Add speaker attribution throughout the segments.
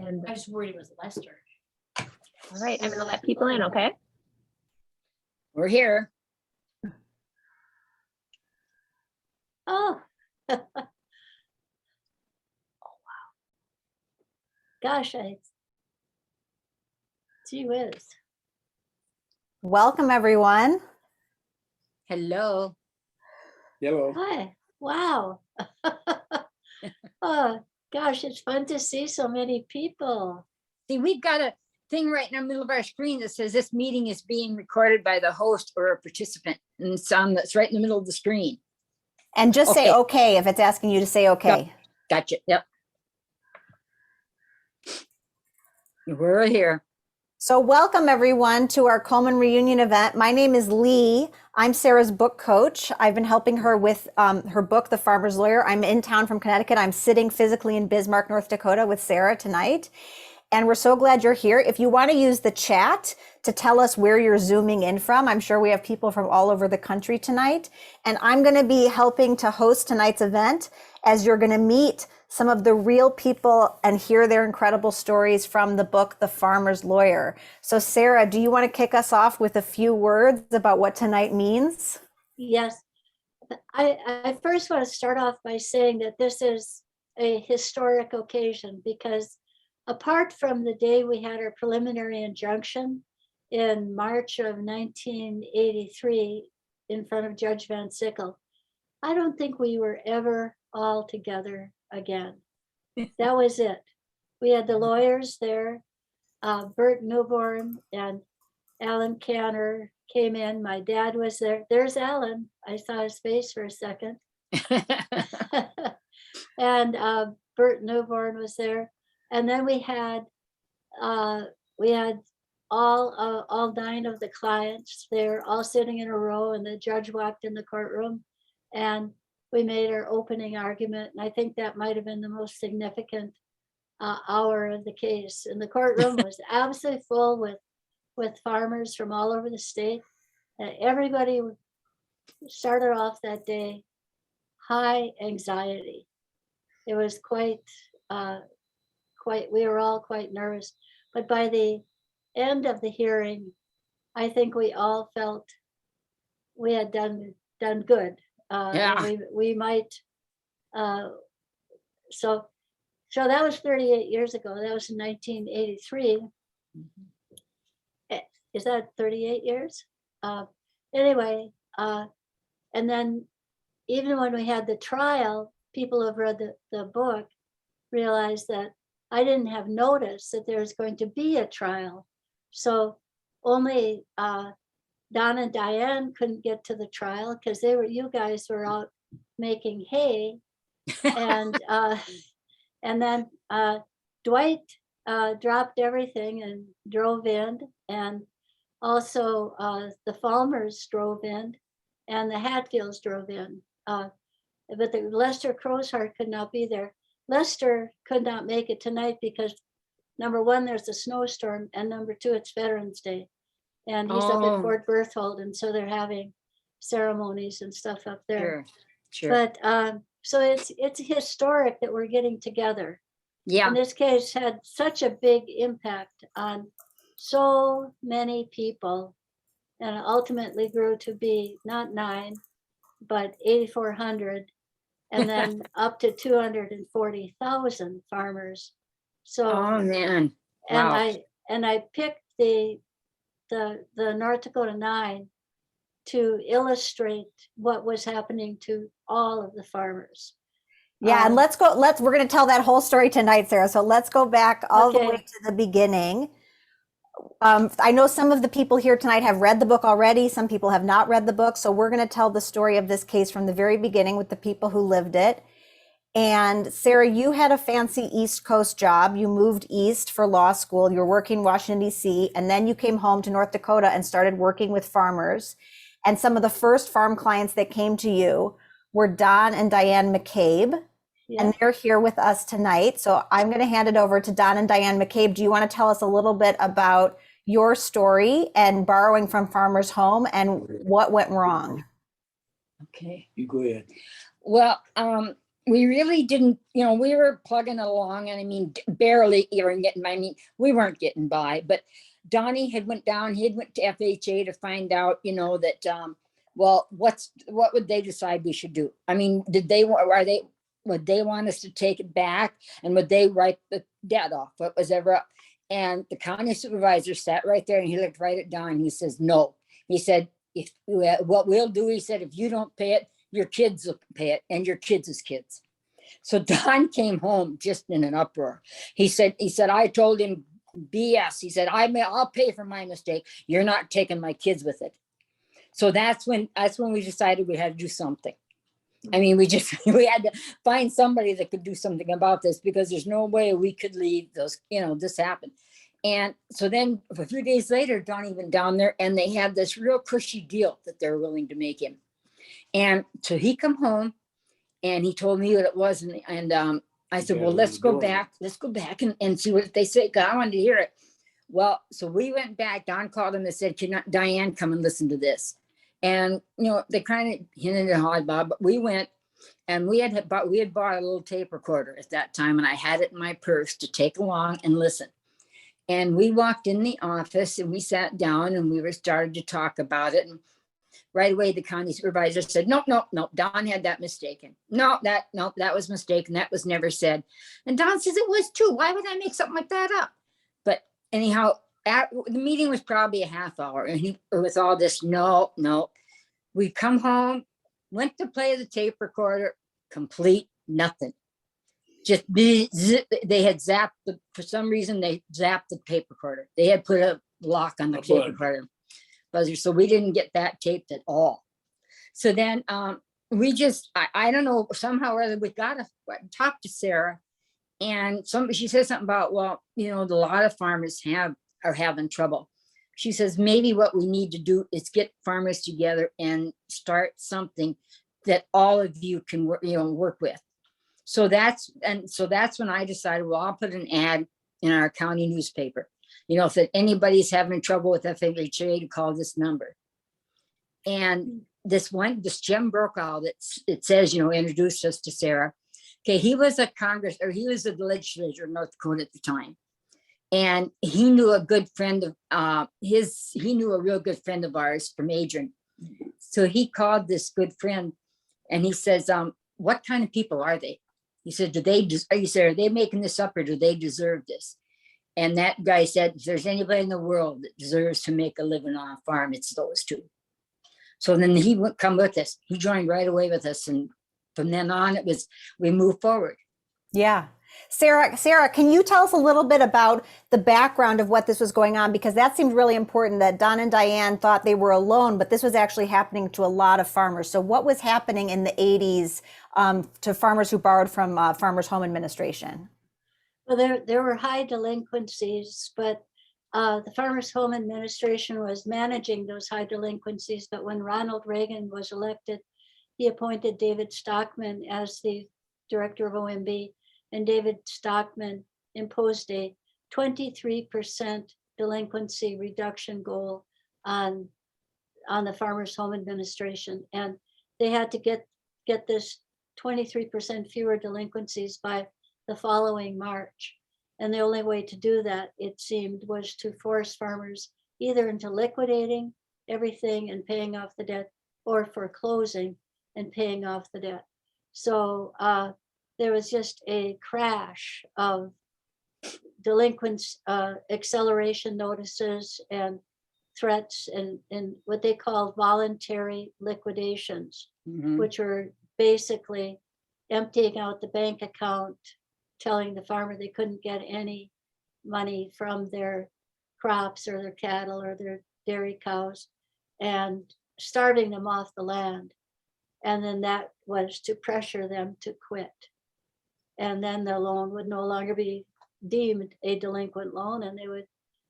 Speaker 1: And
Speaker 2: I just worried it was Lester.
Speaker 1: all right, I'm gonna let people in, okay?
Speaker 3: We're here.
Speaker 4: Oh. Gosh, gee whiz.
Speaker 5: Welcome, everyone.
Speaker 3: Hello.
Speaker 6: Hello.
Speaker 4: Hi, wow. Oh, gosh, it's fun to see so many people.
Speaker 3: See, we've got a thing right in the middle of our screen that says this meeting is being recorded by the host or a participant. And it's right in the middle of the screen.
Speaker 5: And just say okay if it's asking you to say okay.
Speaker 3: Gotcha. Yep. We're here.
Speaker 5: So welcome, everyone, to our Coleman Reunion event. My name is Lee. I'm Sarah's book coach. I've been helping her with her book, The Farmer's Lawyer. I'm in town from Connecticut. I'm sitting physically in Bismarck, North Dakota with Sarah tonight. And we're so glad you're here. If you want to use the chat to tell us where you're zooming in from, I'm sure we have people from all over the country tonight. And I'm going to be helping to host tonight's event as you're going to meet some of the real people and hear their incredible stories from the book, The Farmer's Lawyer. So Sarah, do you want to kick us off with a few words about what tonight means?
Speaker 4: Yes, I first want to start off by saying that this is a historic occasion because apart from the day we had our preliminary injunction in March of 1983 in front of Judge Van Sickle, I don't think we were ever all together again. That was it. We had the lawyers there, Bert Newborn and Alan Canner came in. My dad was there. There's Alan. I saw his face for a second. And Bert Newborn was there. And then we had all 9 of the clients. They're all sitting in a row, and the judge walked in the courtroom, and we made our opening argument. And I think that might have been the most significant hour of the case. And the courtroom was absolutely full with farmers from all over the state. And everybody started off that day high anxiety. It was quite, we were all quite nervous. But by the end of the hearing, I think we all felt we had done good.
Speaker 3: Yeah.
Speaker 4: We might, so that was 38 years ago. That was in 1983. Is that 38 years? Anyway, and then even when we had the trial, people who have read the book realized that I didn't have notice that there was going to be a trial. So only Don and Diane couldn't get to the trial because you guys were out making hay. And then Dwight dropped everything and drove in, and also the Falmers drove in, and the Hatfields drove in. But the Lester Crowsheart could not be there. Lester could not make it tonight because number one, there's a snowstorm, and number two, it's Veterans Day. And he's up at Fort Berthold, and so they're having ceremonies and stuff up there.
Speaker 3: Sure.
Speaker 4: But so it's historic that we're getting together.
Speaker 3: Yeah.
Speaker 4: And this case had such a big impact on so many people, and it ultimately grew to be not 9, but 8,400, and then up to 240,000 farmers. So,
Speaker 3: Oh man.
Speaker 4: and
Speaker 3: Wow.
Speaker 4: I picked the North Dakota 9 to illustrate what was happening to all of the farmers.
Speaker 5: Yeah, and we're going to tell that whole story tonight, Sarah. So let's go back all the way to the beginning. I know some of the people here tonight have read the book already. Some people have not read the book. So we're going to tell the story of this case from the very beginning with the people who lived it. And Sarah, you had a fancy East Coast job. You moved east for law school. You were working in Washington, D.C., and then you came home to North Dakota and started working with farmers. And some of the first farm clients that came to you were Don and Diane McCabe. Yeah. And they're here with us tonight. So I'm going to hand it over to Don and Diane McCabe. Do you want to tell us a little bit about your story and borrowing from Farmer's Home and what went wrong?
Speaker 3: Okay.
Speaker 6: You go ahead.
Speaker 3: Well, we really didn't, we were plugging along, and I mean, barely even getting by. I mean, we weren't getting by, but Donnie had went down, he had went to FHA to find out, that, well, what would they decide we should do? I mean, would they want us to take it back, and would they write the debt off? What was ever up? And the county supervisor sat right there, and he looked right at Don. He says, no. He said, what we'll do, he said, if you don't pay it, your kids will pay it, and your kids' kids. So Don came home just in an uproar. He said, I told him BS. He said, I'll pay for my mistake. You're not taking my kids with it. So that's when we decided we had to do something. I mean, we had to find somebody that could do something about this, because there's no way we could leave those, this happened. And so then a few days later, Donnie went down there, and they had this real cushy deal that they're willing to make him. And so he come home, and he told me what it was. And I said, well, let's go back and see what they say, because I wanted to hear it. Well, so we went back. Don called him and said, can Diane come and listen to this? And, they kind of hinted at hard, Bob, but we went, and we had bought a little tape recorder at that time, and I had it in my purse to take along and listen. And we walked in the office, and we sat down, and we started to talk about it. And right away, the county supervisor said, no, Don had that mistaken. No, that was mistaken. That was never said. And Don says, it was too. Why would I make something like that up? But anyhow, the meeting was probably a half hour, and with all this, no. We come home, went to play the tape recorder, complete nothing. Just they had zapped for some reason they zapped the tape recorder. They had put a lock on the tape recorder buzzer, so we didn't get that taped at all. So then we just, I don't know, somehow or other we got to talk to Sarah, and she says something about, well, a lot of farmers are having trouble. She says, maybe what we need to do is get farmers together and start something that all of you can work with. So that's when I decided, well, I'll put an ad in our county newspaper. If anybody's having trouble with FHA, to call this number. And this Jim Brokaw it says, introduced us to Sarah. Okay, he was a legislator in North Dakota at the time. And he knew a good friend of he knew a real good friend of ours from Adrian. So he called this good friend, and he says, what kind of people are they? He said, are they making this up, or do they deserve this? And that guy said, if there's anybody in the world that deserves to make a living on a farm, it's those two. So then he would come with us. He joined right away with us. And from then on, we moved forward.
Speaker 5: Yeah. Sarah, can you tell us a little bit about the background of what this was going on? Because that seemed really important, that Don and Diane thought they were alone, but this was actually happening to a lot of farmers. So what was happening in the 80s to farmers who borrowed from Farmers Home Administration?
Speaker 4: Well, there were high delinquencies, but the Farmers Home Administration was managing those high delinquencies. But when Ronald Reagan was elected, he appointed David Stockman as the director of OMB. And David Stockman imposed a 23% delinquency reduction goal on the Farmers Home Administration. And they had to get this 23% fewer delinquencies by the following March. And the only way to do that, it seemed, was to force farmers either into liquidating everything and paying off the debt, or foreclosing and paying off the debt. So there was just a crash of delinquents, acceleration notices and threats, and what they call voluntary liquidations, which were basically emptying out the bank account, telling the farmer they couldn't get any money from their crops or their cattle or their dairy cows, and starving them off the land. And then that was to pressure them to quit. And then the loan would no longer be deemed a delinquent loan, and they would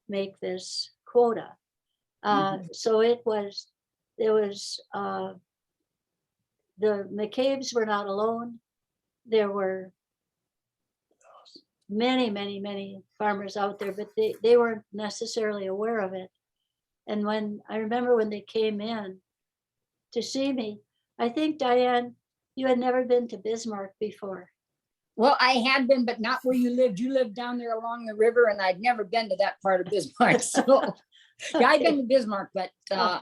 Speaker 4: make this quota. So there was the McCabe's were not alone. There were many farmers out there, but they weren't necessarily aware of it. And I remember when they came in to see me, I think, Diane, you had never been to Bismarck before.
Speaker 3: Well, I had been, but not where you lived. You lived down there along the river, and I'd never been to that part of Bismarck. So yeah, I've been to Bismarck, but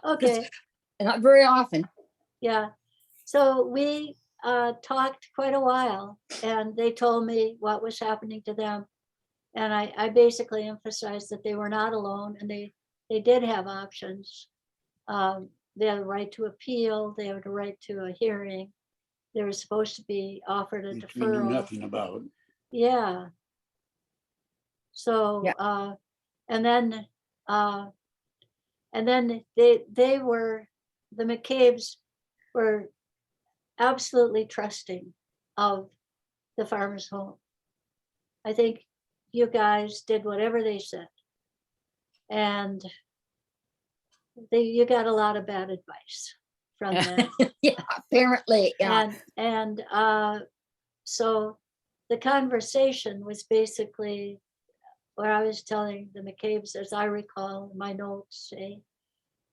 Speaker 4: Okay,
Speaker 3: not very often.
Speaker 4: yeah. So we talked quite a while, and they told me what was happening to them. And I basically emphasized that they were not alone, and they did have options. They had a right to appeal, they had a right to a hearing. They were supposed to be offered a
Speaker 2: Which we knew
Speaker 4: deferral.
Speaker 2: nothing about.
Speaker 4: Yeah. So,
Speaker 3: Yeah.
Speaker 4: and then they were, the McCabe's were absolutely trusting of the farmer's home. I think you guys did whatever they said. And you got a lot of bad advice from them.
Speaker 3: Yeah, apparently. Yeah.
Speaker 4: And so the conversation was basically where I was telling the McCabe's, as I recall my notes,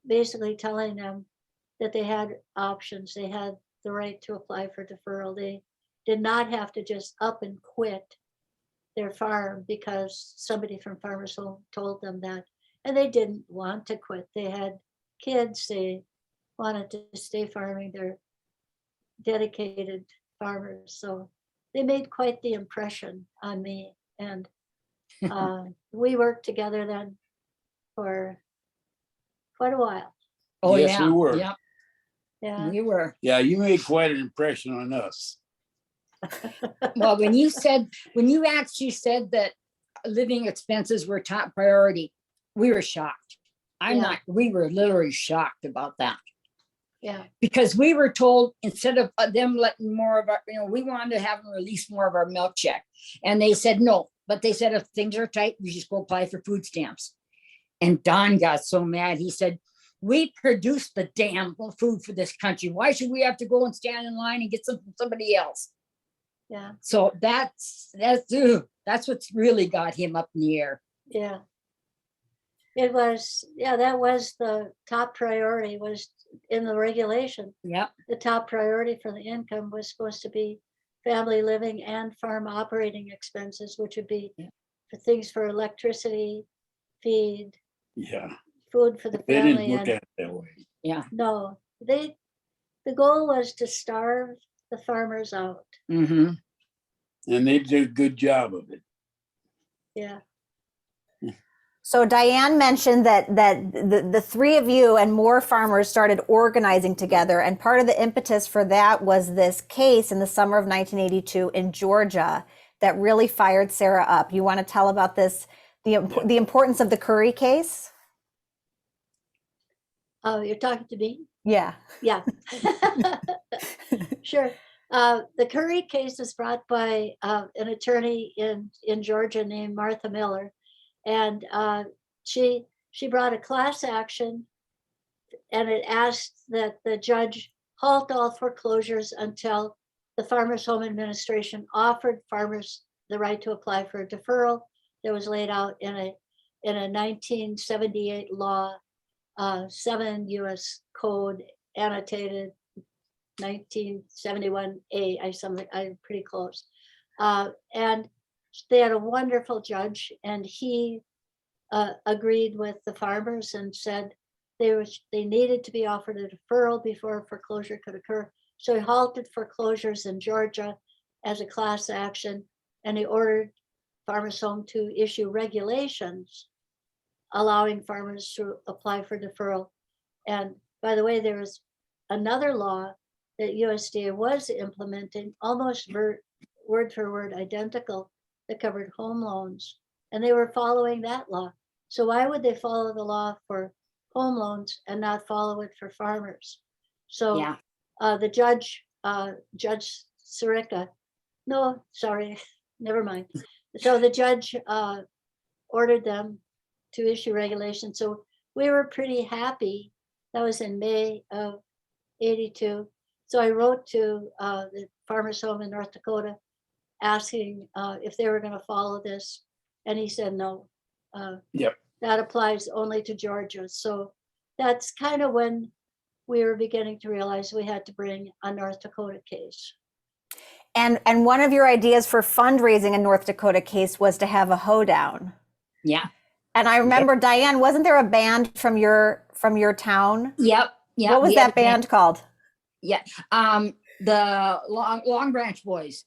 Speaker 4: basically telling them that they had options. They had the right to apply for deferral. They did not have to just up and quit their farm because somebody from Farmers Home told them that. And they didn't want to quit. They had kids. They wanted to stay farming. They're dedicated farmers. So they made quite the impression on me. And we worked together then for quite a while.
Speaker 3: Oh,
Speaker 2: Yes,
Speaker 3: yeah.
Speaker 2: we were.
Speaker 3: Yeah,
Speaker 4: Yeah.
Speaker 3: we were.
Speaker 2: Yeah, you made quite an impression on us.
Speaker 3: Well, when you actually said that living expenses were top priority, we were shocked. We were literally shocked about that.
Speaker 4: Yeah.
Speaker 3: Because we were told instead of them letting more of our, we wanted to have them release more of our milk check. And they said no, but they said if things are tight, we just go apply for food stamps. And Don got so mad. He said, we produce the damn food for this country. Why should we have to go and stand in line and get some from somebody else?
Speaker 4: Yeah.
Speaker 3: So that's what's really got him up in the air.
Speaker 4: Yeah. It was, that was the top priority, was in the regulation.
Speaker 3: Yep.
Speaker 4: The top priority for the income was supposed to be family living and farm operating expenses, which would be for things for electricity, feed,
Speaker 2: Yeah,
Speaker 4: food for the
Speaker 2: they
Speaker 4: family.
Speaker 2: didn't look
Speaker 4: And
Speaker 2: at it that way.
Speaker 3: Yeah.
Speaker 4: no, the goal was to starve the farmers out.
Speaker 3: Mm-hmm.
Speaker 2: And they did a good job of it.
Speaker 4: Yeah.
Speaker 5: So Diane mentioned that the three of you and more farmers started organizing together, and part of the impetus for that was this case in the summer of 1982 in Georgia that really fired Sarah up. You want to tell about this, the importance of the Curry case?
Speaker 4: Oh, you're talking to me?
Speaker 5: Yeah.
Speaker 4: Yeah. Sure. The Curry case was brought by an attorney in Georgia named Martha Miller. And she brought a class action, and it asked that the judge halt all foreclosures until the Farmers Home Administration offered farmers the right to apply for a deferral that was laid out in a 1978 law, 7 U.S. Code annotated 1971A. I'm pretty close, and they had a wonderful judge, and he agreed with the farmers and said they needed to be offered a deferral before foreclosure could occur. So he halted foreclosures in Georgia as a class action, and he ordered Farmers Home to issue regulations allowing farmers to apply for deferral. And by the way, there was another law that USDA was implementing, almost word for word identical, that covered home loans, and they were following that law. So why would they follow the law for home loans and not follow it for farmers? So
Speaker 3: Yeah.
Speaker 4: the judge, Judge Sirica, no, sorry, never mind. So the judge ordered them to issue regulations. So we were pretty happy. That was in May of 82. So I wrote to the Farmers Home in North Dakota asking if they were going to follow this. And he said, no,
Speaker 2: Yep.
Speaker 4: that applies only to Georgia. So that's kind of when we were beginning to realize we had to bring a North Dakota case.
Speaker 5: And one of your ideas for fundraising a North Dakota case was to have a hoedown.
Speaker 3: Yeah.
Speaker 5: And I remember, Diane, wasn't there a band from your town?
Speaker 3: Yep. Yeah.
Speaker 5: What was
Speaker 3: we had
Speaker 5: that band called?
Speaker 3: Yeah. The Long Branch Boys.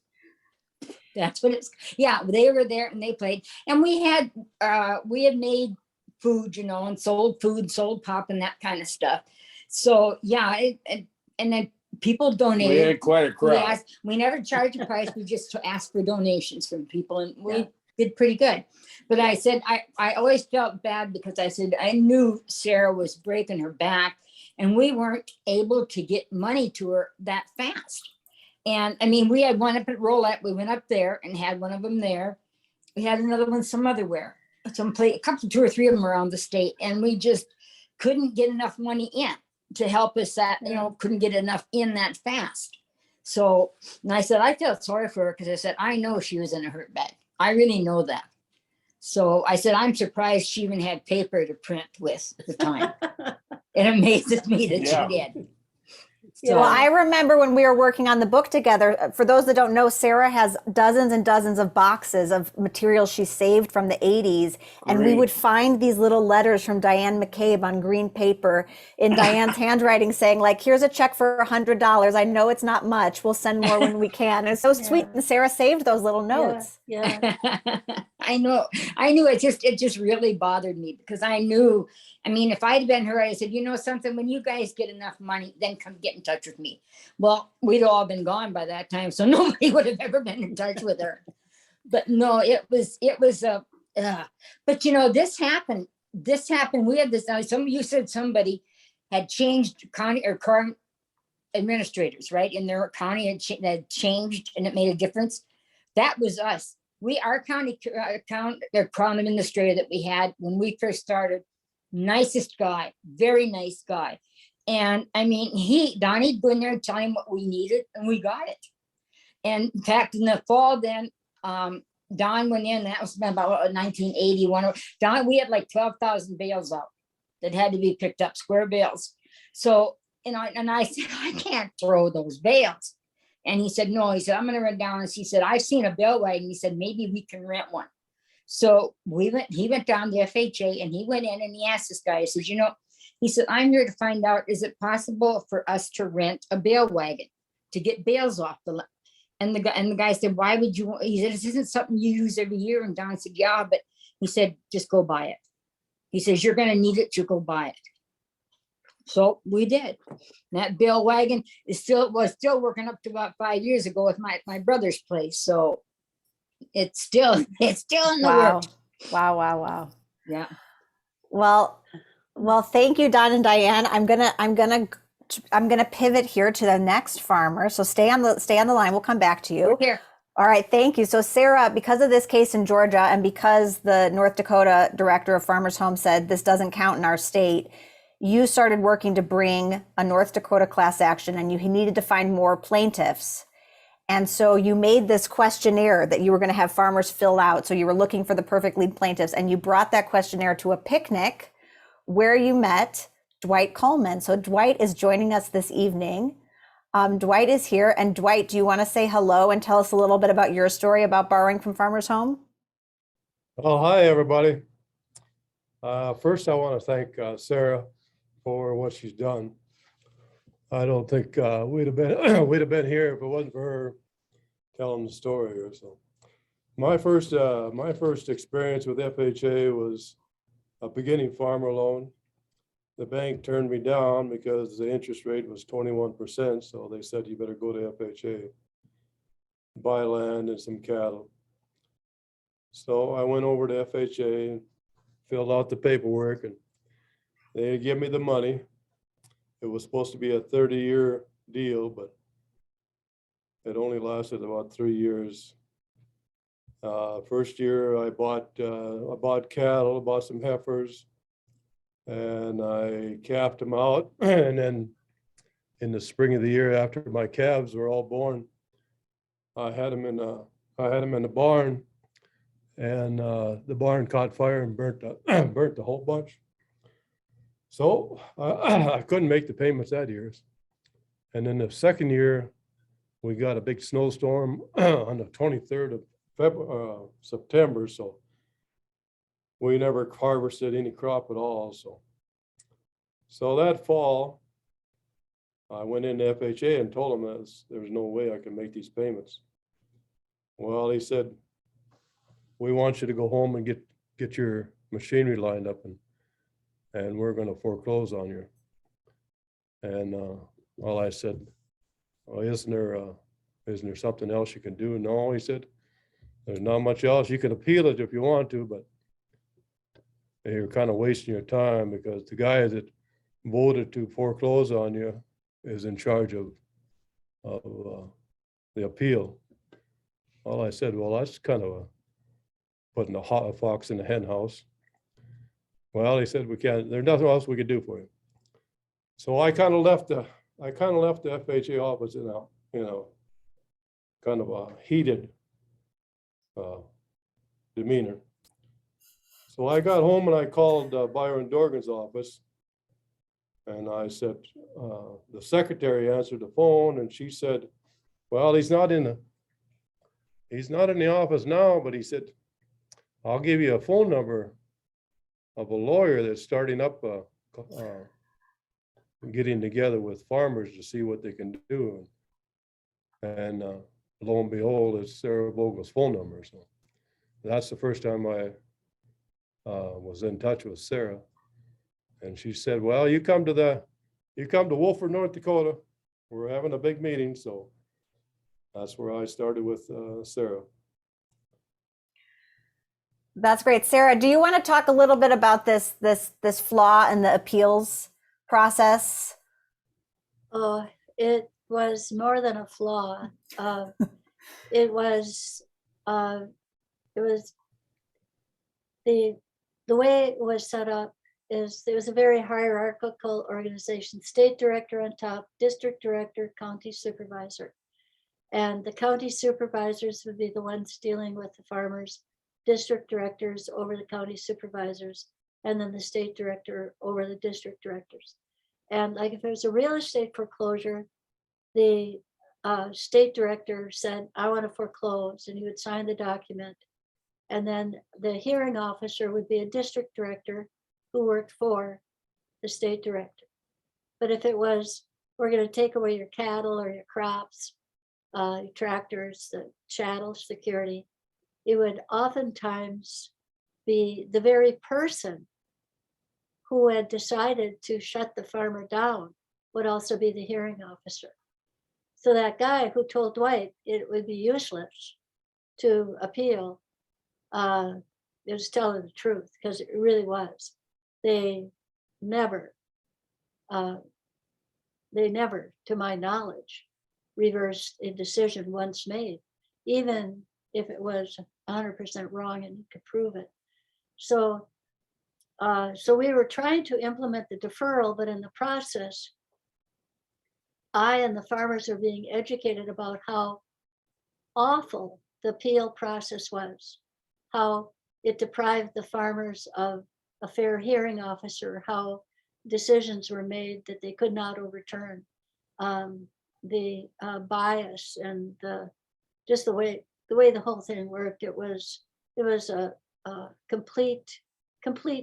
Speaker 3: That's what it's, yeah, they were there and they played. And we had made food, and sold food, sold pop and that kind of stuff. So yeah, and then people
Speaker 2: We
Speaker 3: donated.
Speaker 2: had quite a crowd.
Speaker 3: We never charged a price. We just asked for donations from people, and we did pretty good. But I said, I always felt bad because I said, I knew Sarah was breaking her back and we weren't able to get money to her that fast. And I mean, we had one up at Rolette. We went up there and had one of them there. We had another one some other where, a couple, 2 or 3 of them around the state. And we just couldn't get enough money in to help us couldn't get enough in that fast. So, and I said, I felt sorry for her because I said, I know she was in a hurt bag. I really know that. So I said, I'm surprised she even had paper to print with at the time. It amazes me that she did. So,
Speaker 5: Well, I remember when we were working on the book together, for those that don't know, Sarah has dozens and dozens of boxes of materials she saved from the 80s. And we
Speaker 2: Great.
Speaker 5: would find these little letters from Diane McCabe on green paper in Diane's handwriting saying, like, here's a check for $100. I know it's not much. We'll send more when we can. And it's so sweet. And Sarah saved those little notes.
Speaker 4: Yeah.
Speaker 3: I know it just really bothered me because I knew, I mean, if I'd been her, I said, something, when you guys get enough money, then come get in touch with me. Well, we'd all been gone by that time, so nobody would have ever been in touch with her. But no, it was but this happened. We had this, you said somebody had changed county or current administrators, right? In their county had changed and it made a difference. That was us. Our county crown administrator that we had when we first started, nicest guy, very nice guy. And I mean, Donnie'd go in there and tell him what we needed and we got it. And in fact, in the fall then, Don went in, that was about 1981. Don, we had like 12,000 bales out that had to be picked up, square bales. So, and I said, I can't throw those bales. And he said, no, he said, I'm going to run down. And he said, I've seen a bale wagon. He said, maybe we can rent one. So he went down to FHA and he went in and he asked this guy, he says, he said, I'm here to find out, is it possible for us to rent a bale wagon to get bales off the land? And the guy said, why would you? He said, this isn't something you use every year. And Don said, yeah, but he said, just go buy it. He says, you're going to need it to go buy it. So we did. And that bale wagon was still working up to about 5 years ago with my brother's place. So it's still in the works.
Speaker 5: Wow.
Speaker 3: Yeah.
Speaker 5: Well, thank you, Don and Diane. I'm gonna pivot here to the next farmer. So stay on the line. We'll come back to you.
Speaker 3: Here.
Speaker 5: All right, thank you. So Sarah, because of this case in Georgia and because the North Dakota director of Farmers Home said this doesn't count in our state, you started working to bring a North Dakota class action and you needed to find more plaintiffs. And so you made this questionnaire that you were going to have farmers fill out. So you were looking for the perfect lead plaintiffs and you brought that questionnaire to a picnic where you met Dwight Coleman. So Dwight is joining us this evening. Dwight is here. And Dwight, do you want to say hello and tell us a little bit about your story about borrowing from Farmers Home?
Speaker 6: Oh, hi, everybody. First, I want to thank Sarah for what she's done. I don't think we'd have been here if it wasn't for her telling the story here. So, my first experience with FHA was a beginning farmer loan. The bank turned me down because the interest rate was 21%. So they said you better go to FHA, buy land and some cattle. So I went over to FHA and filled out the paperwork, and they gave me the money. It was supposed to be a 30-year deal, but it only lasted about 3 years. First year I bought cattle, bought some heifers, and I calved them out. And then in the spring of the year, after my calves were all born, I had them in the barn, and the barn caught fire and burnt the whole bunch. So I couldn't make the payments that year. And then the second year, we got a big snowstorm on the 23rd of September. So we never harvested any crop at all. So that fall, I went into FHA and told them that there's no way I can make these payments. Well, he said, we want you to go home and get your machinery lined up and we're going to foreclose on you. And well, I said, well, isn't there something else you can do? No, he said, there's not much else. You can appeal it if you want to, but you're kind of wasting your time because the guy that voted to foreclose on you is in charge of the appeal. Well, I said, well, that's kind of putting a fox in the hen house. Well, he said, there's nothing else we could do for you. So I kind of left the FHA office in a kind of a heated demeanor. So I got home and I called Byron Dorgan's office. And I said, the secretary answered the phone and she said, well, he's not in the office now, but he said, I'll give you a phone number of a lawyer that's starting up getting together with farmers to see what they can do. And lo and behold, it's Sarah Vogel's phone number. So that's the first time I was in touch with Sarah. And she said, well, you come to Wolford, North Dakota. We're having a big meeting. So that's where I started with Sarah.
Speaker 5: That's great. Sarah, do you want to talk a little bit about this flaw in the appeals process?
Speaker 4: Oh, it was more than a flaw. It was the way it was set up is there was a very hierarchical organization, state director on top, district director, county supervisor. And the county supervisors would be the ones dealing with the farmers, district directors over the county supervisors, and then the state director over the district directors. And like if there's a real estate foreclosure, the state director said, I want to foreclose, and he would sign the document. And then the hearing officer would be a district director who worked for the state director. But if it was, we're going to take away your cattle or your crops, your tractors, the chattel security, it would oftentimes be the very person who had decided to shut the farmer down would also be the hearing officer. So that guy who told Dwight it would be useless to appeal, it was telling the truth, because it really was. They never, to my knowledge, reversed a decision once made, even if it was 100% wrong and you could prove it. So we were trying to implement the deferral, but in the process, I and the farmers are being educated about how awful the appeal process was, how it deprived the farmers of a fair hearing officer, how decisions were made that they could not overturn, the bias and just the way the whole thing worked. It was a complete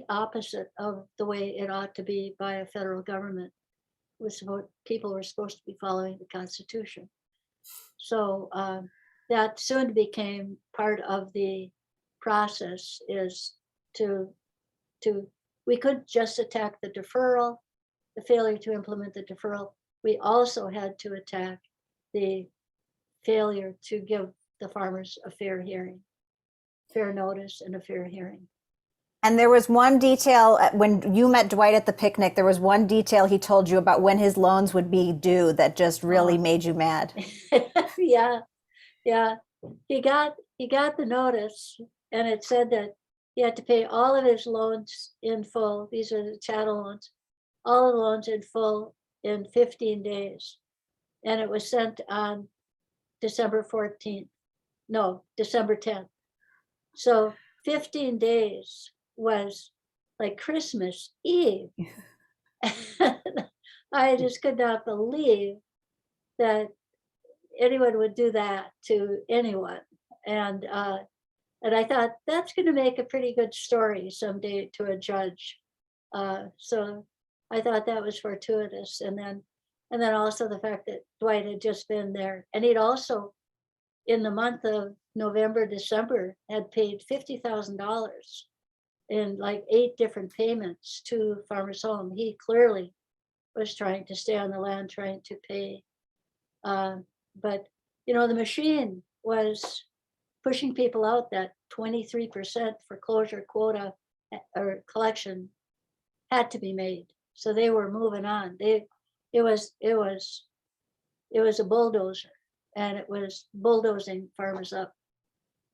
Speaker 4: opposite of the way it ought to be by a federal government. People were supposed to be following the Constitution. So that soon became part of the process, is we couldn't just attack the deferral, the failure to implement the deferral. We also had to attack the failure to give the farmers a fair hearing, fair notice and a fair hearing.
Speaker 5: And there was one detail when you met Dwight at the picnic, there was one detail he told you about when his loans would be due that just really made you mad.
Speaker 4: Yeah. He got the notice, and it said that he had to pay all of his loans in full. These are the chattel loans, all the loans in full in 15 days. And it was sent on December 10th. So 15 days was like Christmas Eve. I just could not believe that anyone would do that to anyone. And I thought that's going to make a pretty good story someday to a judge. So I thought that was fortuitous. And then also the fact that Dwight had just been there, and he'd also, in the month of November, December, had paid $50,000 in like 8 different payments to Farmer's Home. He clearly was trying to stay on the land, trying to pay. But the machine was pushing people out. That 23% foreclosure quota or collection had to be made. So they were moving on. It was a bulldozer, and it was bulldozing farmers up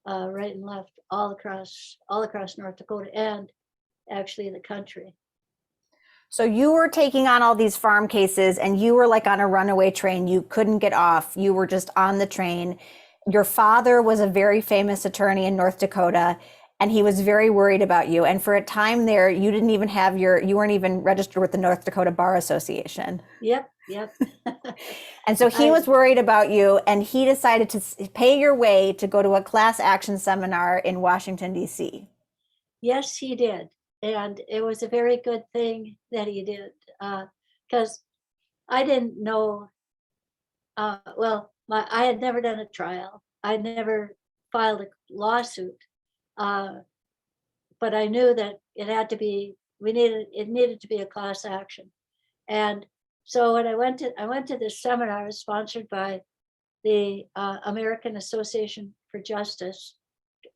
Speaker 4: right and left all across North Dakota and actually the country.
Speaker 5: So you were taking on all these farm cases, and you were like on a runaway train. You couldn't get off. You were just on the train. Your father was a very famous attorney in North Dakota, and he was very worried about you. And for a time there, you didn't even have you weren't even registered with the North Dakota Bar Association.
Speaker 4: Yep.
Speaker 5: And so he was worried about you, and he decided to pay your way to go to a class action seminar in Washington, D.C.
Speaker 4: Yes, he did. And it was a very good thing that he did, because I didn't know, I had never done a trial. I never filed a lawsuit, but I knew that it needed to be a class action. And so when I went to this seminar, it was sponsored by the American Association for Justice,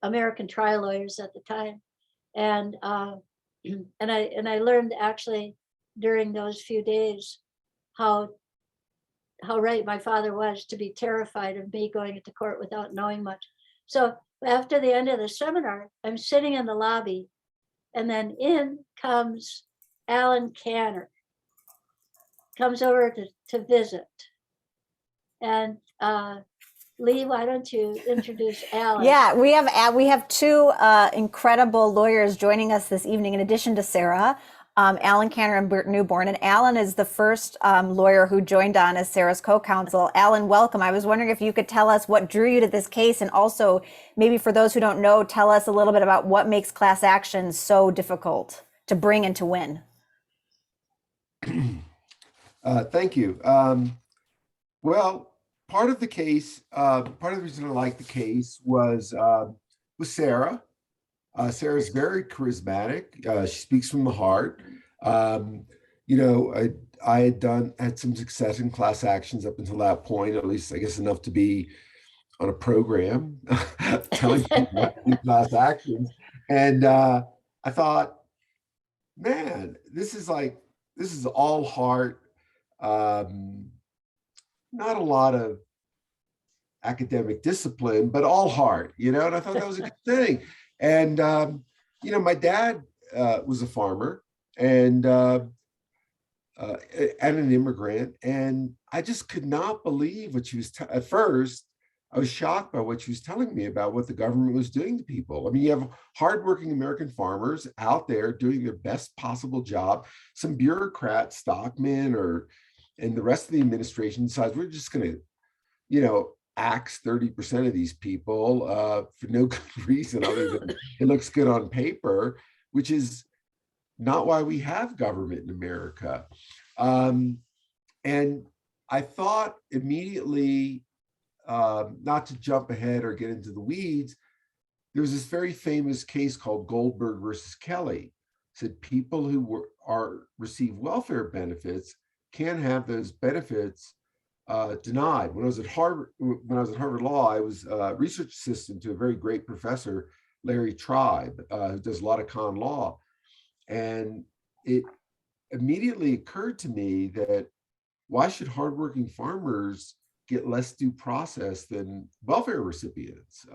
Speaker 4: American trial lawyers at the time. And I learned actually during those few days how right my father was to be terrified of me going into court without knowing much. So after the end of the seminar, I'm sitting in the lobby, and then in comes Alan Canner, comes over to visit. And Lee, why don't you introduce Alan?
Speaker 5: Yeah, we have 2 incredible lawyers joining us this evening, in addition to Sarah, Alan Canner and Bert Newborn. And Alan is the first lawyer who joined on as Sarah's co-counsel. Alan, welcome. I was wondering if you could tell us what drew you to this case, and also maybe for those who don't know, tell us a little bit about what makes class actions so difficult to bring and to win.
Speaker 7: Thank you. Well, part of the case, part of the reason I like the case was Sarah. Sarah's very charismatic. She speaks from the heart. I had some success in class actions up until that point, at least I guess enough to be on a program telling people about class actions. And I thought, man, this is all heart. Not a lot of academic discipline, but all heart, and I thought that was a good thing. And, my dad was a farmer and an immigrant, and I just could not believe what she was, at first, I was shocked by what she was telling me about what the government was doing to people. I mean, you have hardworking American farmers out there doing their best possible job. Some bureaucrat, stockmen, and the rest of the administration decides we're just going to, axe 30% of these people for no good reason other than it looks good on paper, which is not why we have government in America. And I thought immediately, not to jump ahead or get into the weeds, there was this very famous case called Goldberg versus Kelly. It said people who receive welfare benefits can have those benefits denied. When I was at Harvard Law, I was a research assistant to a very great professor, Larry Tribe, who does a lot of con law. And it immediately occurred to me that why should hardworking farmers get less due process than welfare recipients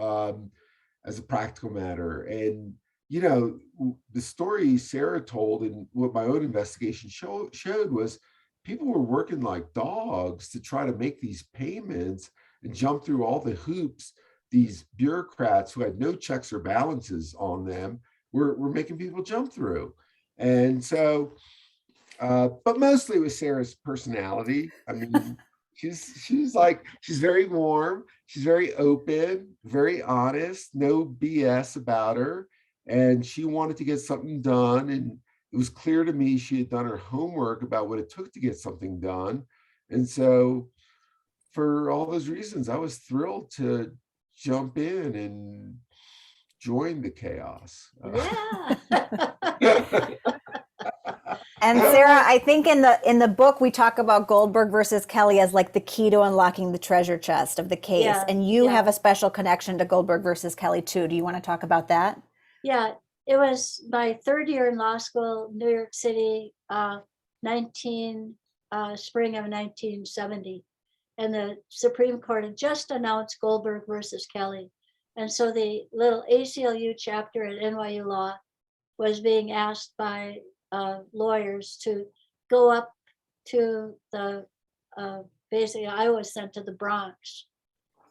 Speaker 7: as a practical matter? And, the story Sarah told and what my own investigation showed was people were working like dogs to try to make these payments and jump through all the hoops. These bureaucrats who had no checks or balances on them were making people jump through. And so But mostly it was Sarah's personality. I mean, she's very warm, she's very open, very honest, no BS about her. And she wanted to get something done. And it was clear to me she had done her homework about what it took to get something done. And so for all those reasons, I was thrilled to jump in and join the chaos.
Speaker 4: Yeah.
Speaker 5: And Sarah, I think in the book we talk about Goldberg versus Kelly as like the key to unlocking the treasure chest of the case.
Speaker 4: Yeah,
Speaker 5: And you
Speaker 4: yeah.
Speaker 5: have a special connection to Goldberg versus Kelly too. Do you want to talk about that?
Speaker 4: Yeah, it was my third year in law school, New York City, spring of 1970. And the Supreme Court had just announced Goldberg versus Kelly. And so the little ACLU chapter at NYU Law was being asked by lawyers to go up to the, basically I was sent to the Bronx.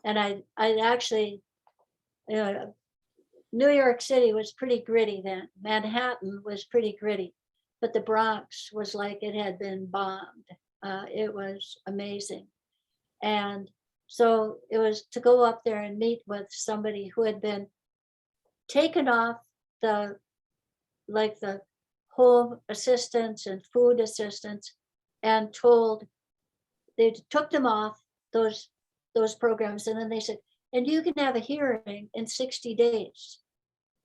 Speaker 4: And I actually, New York City was pretty gritty then. Manhattan was pretty gritty, but the Bronx was like it had been bombed. It was amazing. And so it was to go up there and meet with somebody who had been taken off the home assistance and food assistance and told, they took them off those programs. And then they said, and you can have a hearing in 60 days.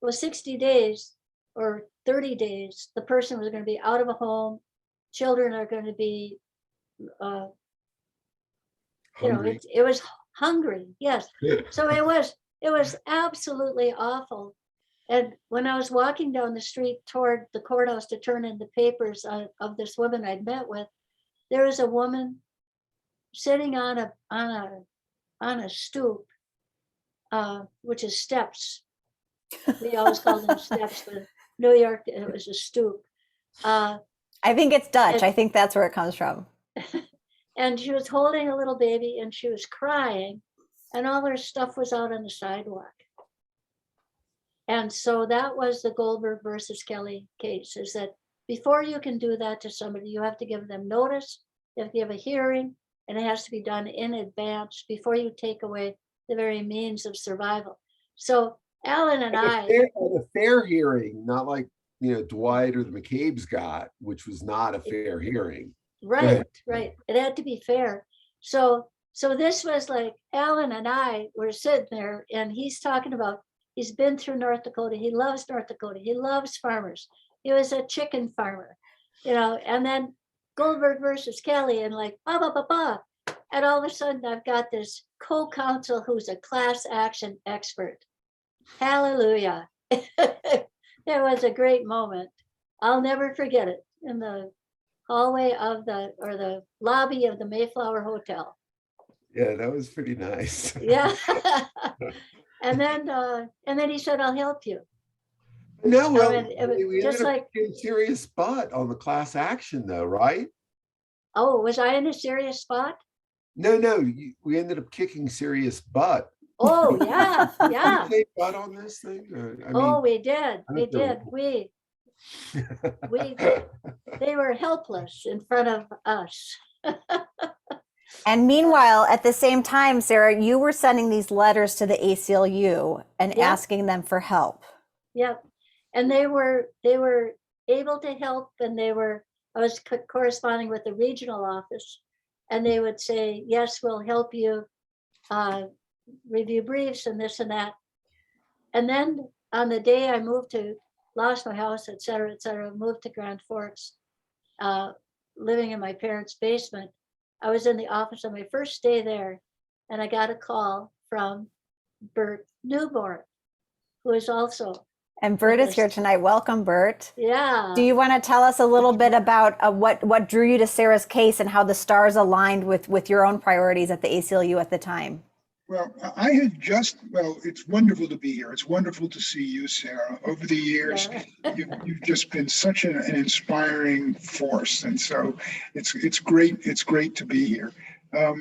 Speaker 4: Well, 60 days or 30 days, the person was going to be out of a home. Children are going to be,
Speaker 7: Hungry.
Speaker 4: it was hungry. Yes. So it was absolutely awful. And when I was walking down the street toward the courthouse to turn in the papers of this woman I'd met with, there was a woman sitting on a stoop, which is steps. We always call them steps, but New York, it was a stoop.
Speaker 5: I think it's Dutch. I think that's where it comes from.
Speaker 4: And she was holding a little baby and she was crying, and all her stuff was out on the sidewalk. And so that was the Goldberg versus Kelly case, is that before you can do that to somebody, you have to give them notice, you have to give a hearing, and it has to be done in advance before you take away the very means of survival. So Alan and I,
Speaker 7: A fair hearing, not like, Dwight or the McCabe's got, which was not a fair hearing.
Speaker 4: right. It had to be fair. So this was like Alan and I were sitting there, and he's talking about, he's been through North Dakota. He loves North Dakota. He loves farmers. He was a chicken farmer, and then Goldberg versus Kelly, and like, and all of a sudden I've got this co-counsel who's a class action expert. Hallelujah. It was a great moment. I'll never forget it, in the hallway of the lobby of the Mayflower Hotel.
Speaker 7: Yeah, that was pretty nice.
Speaker 4: Yeah. And then he said, I'll help you.
Speaker 7: No, well,
Speaker 4: it was
Speaker 7: we
Speaker 4: just
Speaker 7: ended up
Speaker 4: like,
Speaker 7: getting serious spot on the class action though, right?
Speaker 4: oh, was I in a serious spot?
Speaker 7: No, we ended up kicking serious butt.
Speaker 4: Oh, yeah, yeah.
Speaker 7: Did they butt on this thing?
Speaker 4: We did.
Speaker 7: I don't
Speaker 4: We they were helpless in front of us.
Speaker 5: And meanwhile, at the same time, Sarah, you were sending these letters to the ACLU and
Speaker 4: Yeah.
Speaker 5: asking them for help.
Speaker 4: Yep. And they were able to help, and I was corresponding with the regional office, and they would say, yes, we'll help you review briefs and this and that. And then on the day I lost my house, et cetera, moved to Grand Forks, living in my parents' basement, I was in the office on my first day there, and I got a call from Bert Newborn, who is also.
Speaker 5: And Bert is here tonight. Welcome, Bert.
Speaker 4: Yeah.
Speaker 5: Do you want to tell us a little bit about what drew you to Sarah's case and how the stars aligned with your own priorities at the ACLU at the time?
Speaker 8: Well, it's wonderful to be here. It's wonderful to see you, Sarah. Over the years, you've just been such an inspiring force. And so it's great to be here. I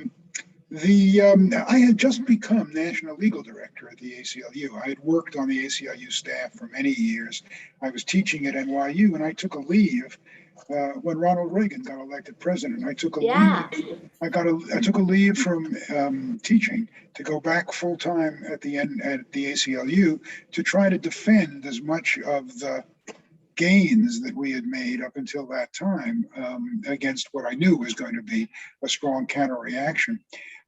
Speaker 8: had just become National Legal Director at the ACLU. I had worked on the ACLU staff for many years. I was teaching at NYU, and I took a leave when Ronald Reagan got elected president. I took a
Speaker 4: Yeah.
Speaker 8: leave. I took a leave from teaching to go back full time at the end at the ACLU to try to defend as much of the gains that we had made up until that time against what I knew was going to be a strong counter reaction.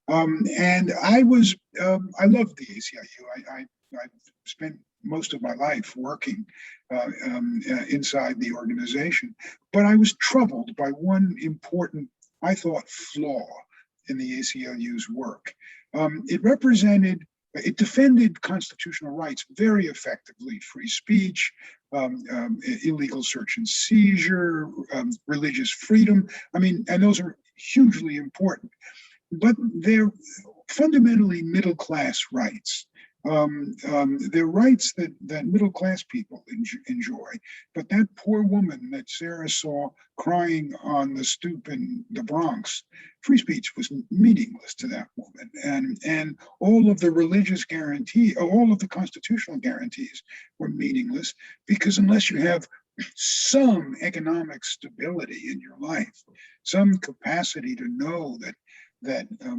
Speaker 8: And I loved the ACLU. I spent most of my life working inside the organization, but I was troubled by one important, I thought, flaw in the ACLU's work. It defended constitutional rights very effectively: free speech, illegal search and seizure, religious freedom. I mean, and those are hugely important, but they're fundamentally middle-class rights. They're rights that middle-class people enjoy. But that poor woman that Sarah saw crying on the stoop in the Bronx, free speech was meaningless to that woman. And all of the religious guarantee, all of the constitutional guarantees were meaningless, because unless you have some economic stability in your life, some capacity to know that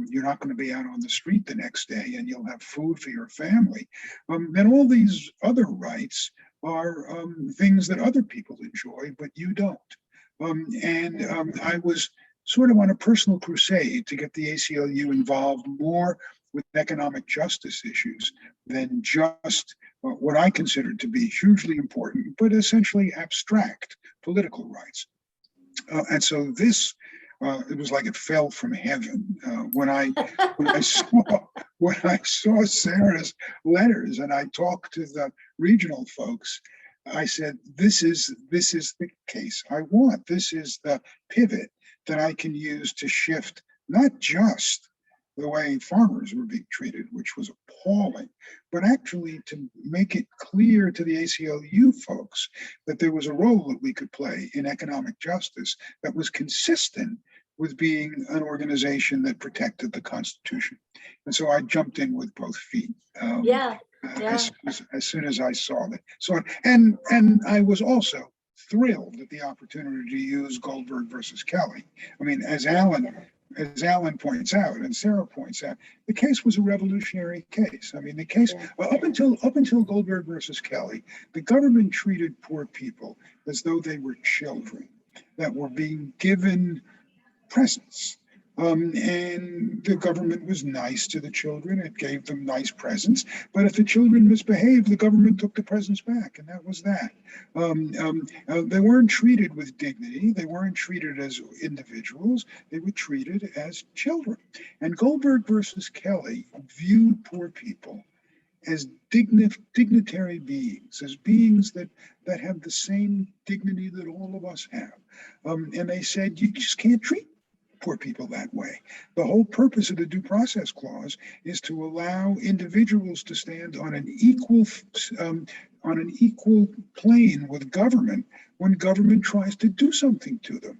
Speaker 8: you're not going to be out on the street the next day and you'll have food for your family, then all these other rights are things that other people enjoy, but you don't. I was sort of on a personal crusade to get the ACLU involved more with economic justice issues than just what I considered to be hugely important, but essentially abstract political rights. And so this, it was like it fell from heaven when I saw Sarah's letters and I talked to the regional folks. I said, this is the case I want. This is the pivot that I can use to shift not just the way farmers were being treated, which was appalling, but actually to make it clear to the ACLU folks that there was a role that we could play in economic justice that was consistent with being an organization that protected the Constitution. And so I jumped in with both feet. As soon as I saw that. So, and I was also thrilled at the opportunity to use Goldberg versus Kelly. I mean, as Alan points out and Sarah points out, the case was a revolutionary case. I mean, the case up until Goldberg versus Kelly, the government treated poor people as though they were children that were being given presents. And the government was nice to the children. It gave them nice presents. But if the children misbehaved, the government took the presents back. And that was that. They weren't treated with dignity. They weren't treated as individuals. They were treated as children. And Goldberg versus Kelly viewed poor people as dignitary beings, as beings that have the same dignity that all of us have. And they said, you just can't treat poor people that way. The whole purpose of the Due Process Clause is to allow individuals to stand on an equal plane with government when government tries to do something to them.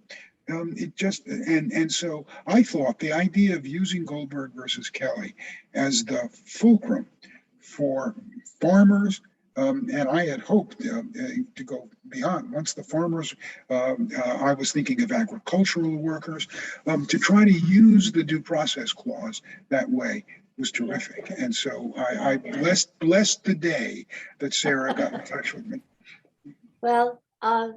Speaker 8: So I thought the idea of using Goldberg versus Kelly as the fulcrum for farmers, and I had hoped to go beyond. Once the farmers, I was thinking of agricultural workers, to try to use the Due Process Clause that way was terrific. And so I blessed the day that Sarah got in touch with me.
Speaker 4: Well, I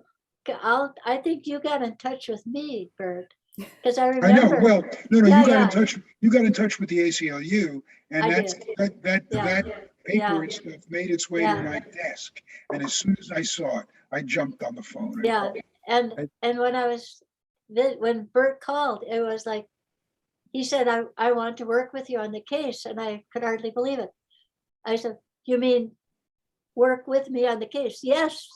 Speaker 4: think you got in touch with me, Bert, because I remember.
Speaker 8: I know. Well, no,
Speaker 4: Yeah,
Speaker 8: you got in touch. You got in touch with the ACLU, and that paper and stuff made its way to my desk. And as soon as I saw it, I jumped on the phone.
Speaker 4: And when Bert called, it was like, he said, I want to work with you on the case. And I could hardly believe it. I said, you mean work with me on the case? Yes,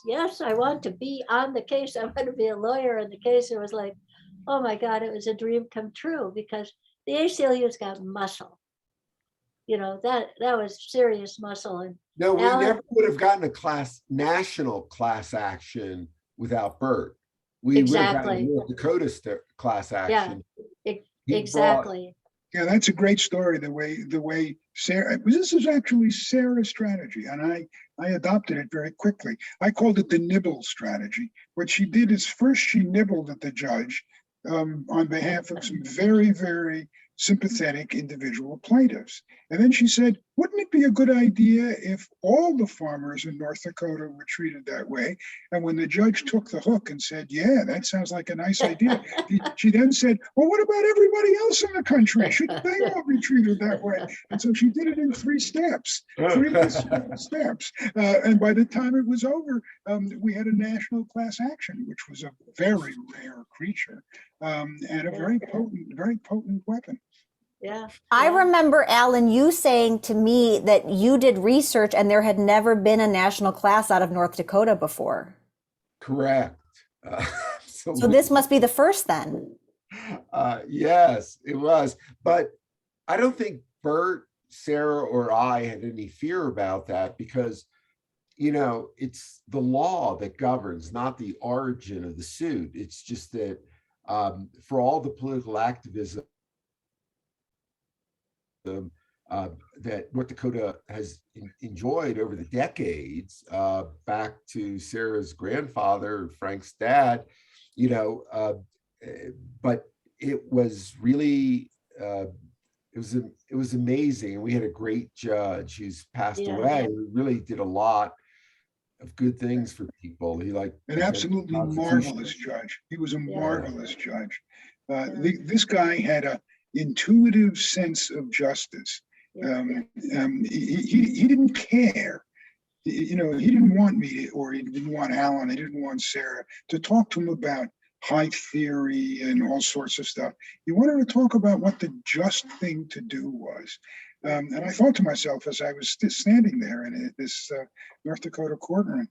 Speaker 4: I want to be on the case. I want to be a lawyer on the case. It was like, oh my God, it was a dream come true, because the ACLU's got muscle. You know, that was serious muscle. And
Speaker 7: no, we never would have gotten a national class action without Bert. We would have gotten a North Dakota class action.
Speaker 4: Exactly.
Speaker 8: Yeah, that's a great story. The way Sarah, this is actually Sarah's strategy, and I adopted it very quickly. I called it the Nibble Strategy. What she did is first she nibbled at the judge on behalf of some very, very sympathetic individual plaintiffs. And then she said, wouldn't it be a good idea if all the farmers in North Dakota were treated that way? And when the judge took the hook and said, yeah, that sounds like a nice idea, she then said, well, what about everybody else in the country? Shouldn't they all be treated that way? And so she did it in 3 steps, 3 simple steps. And by the time it was over, we had a national class action, which was a very rare creature and a very potent weapon.
Speaker 4: Yeah.
Speaker 5: I remember, Alan, you saying to me that you did research and there had never been a national class out of North Dakota before.
Speaker 7: Correct.
Speaker 5: So this must be the first then.
Speaker 7: Yes, it was. But I don't think Bert, Sarah, or I had any fear about that because, you know, it's the law that governs, not the origin of the suit. It's just that for all the political activism that North Dakota has enjoyed over the decades, back to Sarah's grandfather, Frank's dad, you know, but it was really, it was amazing. And we had a great judge who's passed away, who really did a lot of good things for people. He like
Speaker 8: an absolutely marvelous judge. He was a marvelous judge. This guy had a intuitive sense of justice. He didn't care. You know, he didn't want me to, or he didn't want Alan, he didn't want Sarah to talk to him about high theory and all sorts of stuff. He wanted to talk about what the just thing to do was. And I thought to myself as I was standing there in this North Dakota courtroom,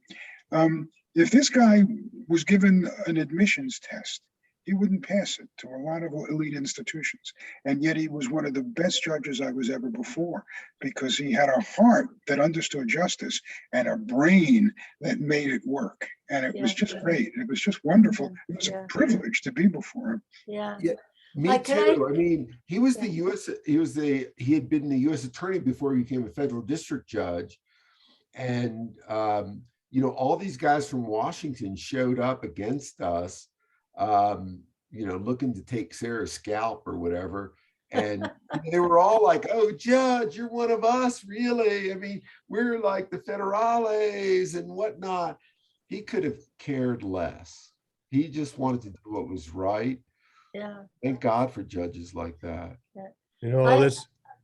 Speaker 8: if this guy was given an admissions test, he wouldn't pass it to a lot of elite institutions. And yet he was one of the best judges I was ever before because he had a heart that understood justice and a brain that made it work. And it was just great. It was just wonderful. It was a privilege to be before him.
Speaker 7: Yeah. Me too. I mean, he was the U.S. He had been the U.S. attorney before he became a federal district judge. And, you know, all these guys from Washington showed up against us, you know, looking to take Sarah's scalp or whatever. And they were all like, oh, Judge, you're one of us, really? I mean, we're like the federales and whatnot. He could have cared less. He just wanted to do what was right.
Speaker 4: Yeah.
Speaker 7: Thank God for judges like that.
Speaker 6: You know,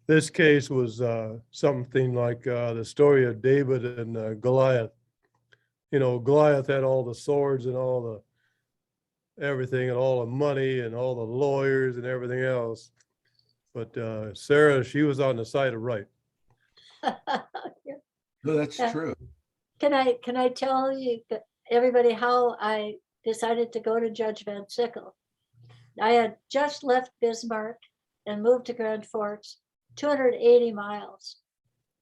Speaker 6: this case was something like the story of David and Goliath. You know, Goliath had all the swords and all the everything and all the money and all the lawyers and everything else. But Sarah, she was on the side of right.
Speaker 7: No, that's true.
Speaker 4: Can I tell you, everybody, how I decided to go to Judge Van Sickle? I had just left Bismarck and moved to Grand Forks, 280 miles.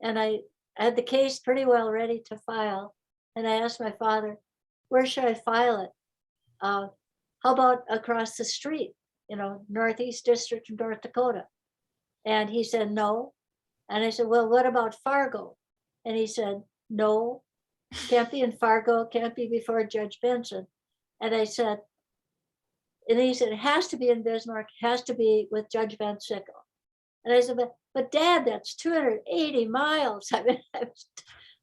Speaker 4: And I had the case pretty well ready to file. And I asked my father, where should I file it? How about across the street, you know, Northeast District of North Dakota? And he said, no. And I said, well, what about Fargo? And he said, no, can't be in Fargo, can't be before Judge Benson. And I said, and he said, it has to be in Bismarck, has to be with Judge Van Sickle. And I said, but Dad, that's 280 miles. I mean,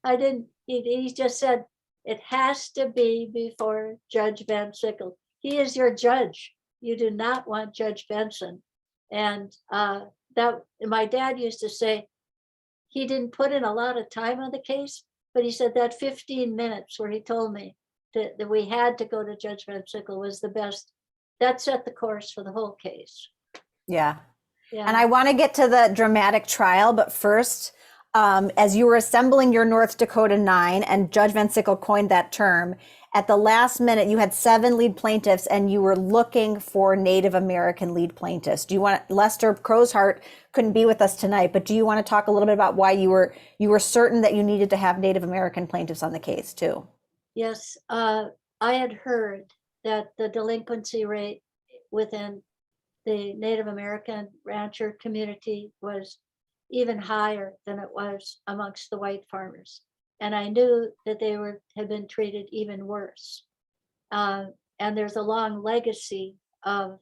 Speaker 4: I didn't, he just said, it has to be before Judge Van Sickle. He is your judge. You do not want Judge Benson. And that my dad used to say, he didn't put in a lot of time on the case, but he said that 15 minutes where he told me that we had to go to Judge Van Sickle was the best. That set the course for the whole case.
Speaker 5: Yeah.
Speaker 4: Yeah.
Speaker 5: And I want to get to the dramatic trial, but first, as you were assembling your North Dakota 9, and Judge Van Sickle coined that term, at the last minute, you had 7 lead plaintiffs and you were looking for Native American lead plaintiffs. Do you want, Lester Crowsheart couldn't be with us tonight, but do you want to talk a little bit about why you were certain that you needed to have Native American plaintiffs on the case too?
Speaker 4: Yes, I had heard that the delinquency rate within the Native American rancher community was even higher than it was amongst the white farmers. And I knew that they had been treated even worse. And there's a long legacy of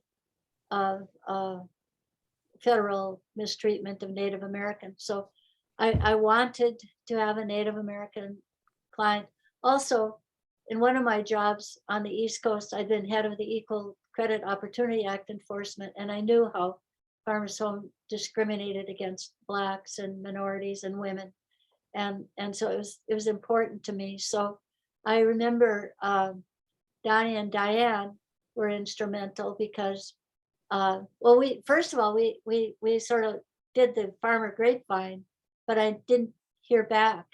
Speaker 4: federal mistreatment of Native Americans. So I wanted to have a Native American client. Also, in one of my jobs on the East Coast, I'd been head of the Equal Credit Opportunity Act enforcement, and I knew how Farmers Home discriminated against Blacks and minorities and women. And so it was important to me. So I remember Donnie and Diane were instrumental because, well, first of all, we sort of did the farmer grapevine, but I didn't hear back.